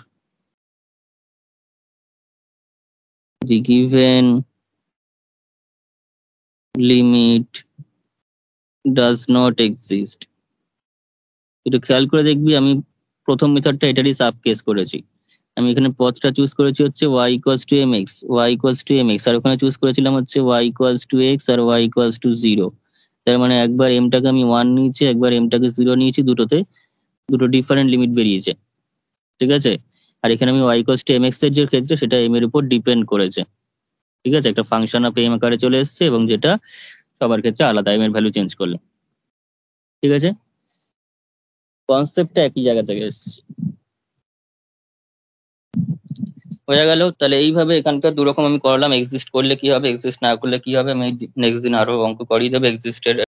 the given limit does not exist। একটু খেয়াল করে দেখবি, আমি প্রথম মেথডটা এটারই সাব কেস করেছি। আমি এখানে পথটা চুজ করেছি হচ্ছে y equals to mx, y equals to mx, আর ওখানে চুজ করেছিলাম হচ্ছে y ইকুয়ালস টু x আর y ইকুয়ালস টু 0। তার মানে একবার m টাকে আমি 1 নিয়েছি, একবার m টাকে 0 নিয়েছি, দুটোতে দুটো ডিফারেন্ট লিমিট বেরিয়েছে। ঠিক আছে, আর এখানে আমি y ইকুয়ালস টু mx এর যে ক্ষেত্রে, সেটা m এর উপর ডিপেন্ড করেছে। ঠিক আছে, একটা ফাংশন অফ m আকারে চলে এসেছে, এবং যেটা সবার ক্ষেত্রে আলাদা, m এর ভ্যালু চেঞ্জ করলে। ঠিক আছে, কনসেপ্টটা একই জায়গা থেকে এসছে। বোঝা গেল? তাহলে এইভাবে এখানকার দু রকম আমি করালাম, এক্সিস্ট করলে কি হবে, এক্সিস্ট না করলে কি হবে। আমি নেক্সট দিন আরো অঙ্ক করিয়ে দেবো এক্সিস্টের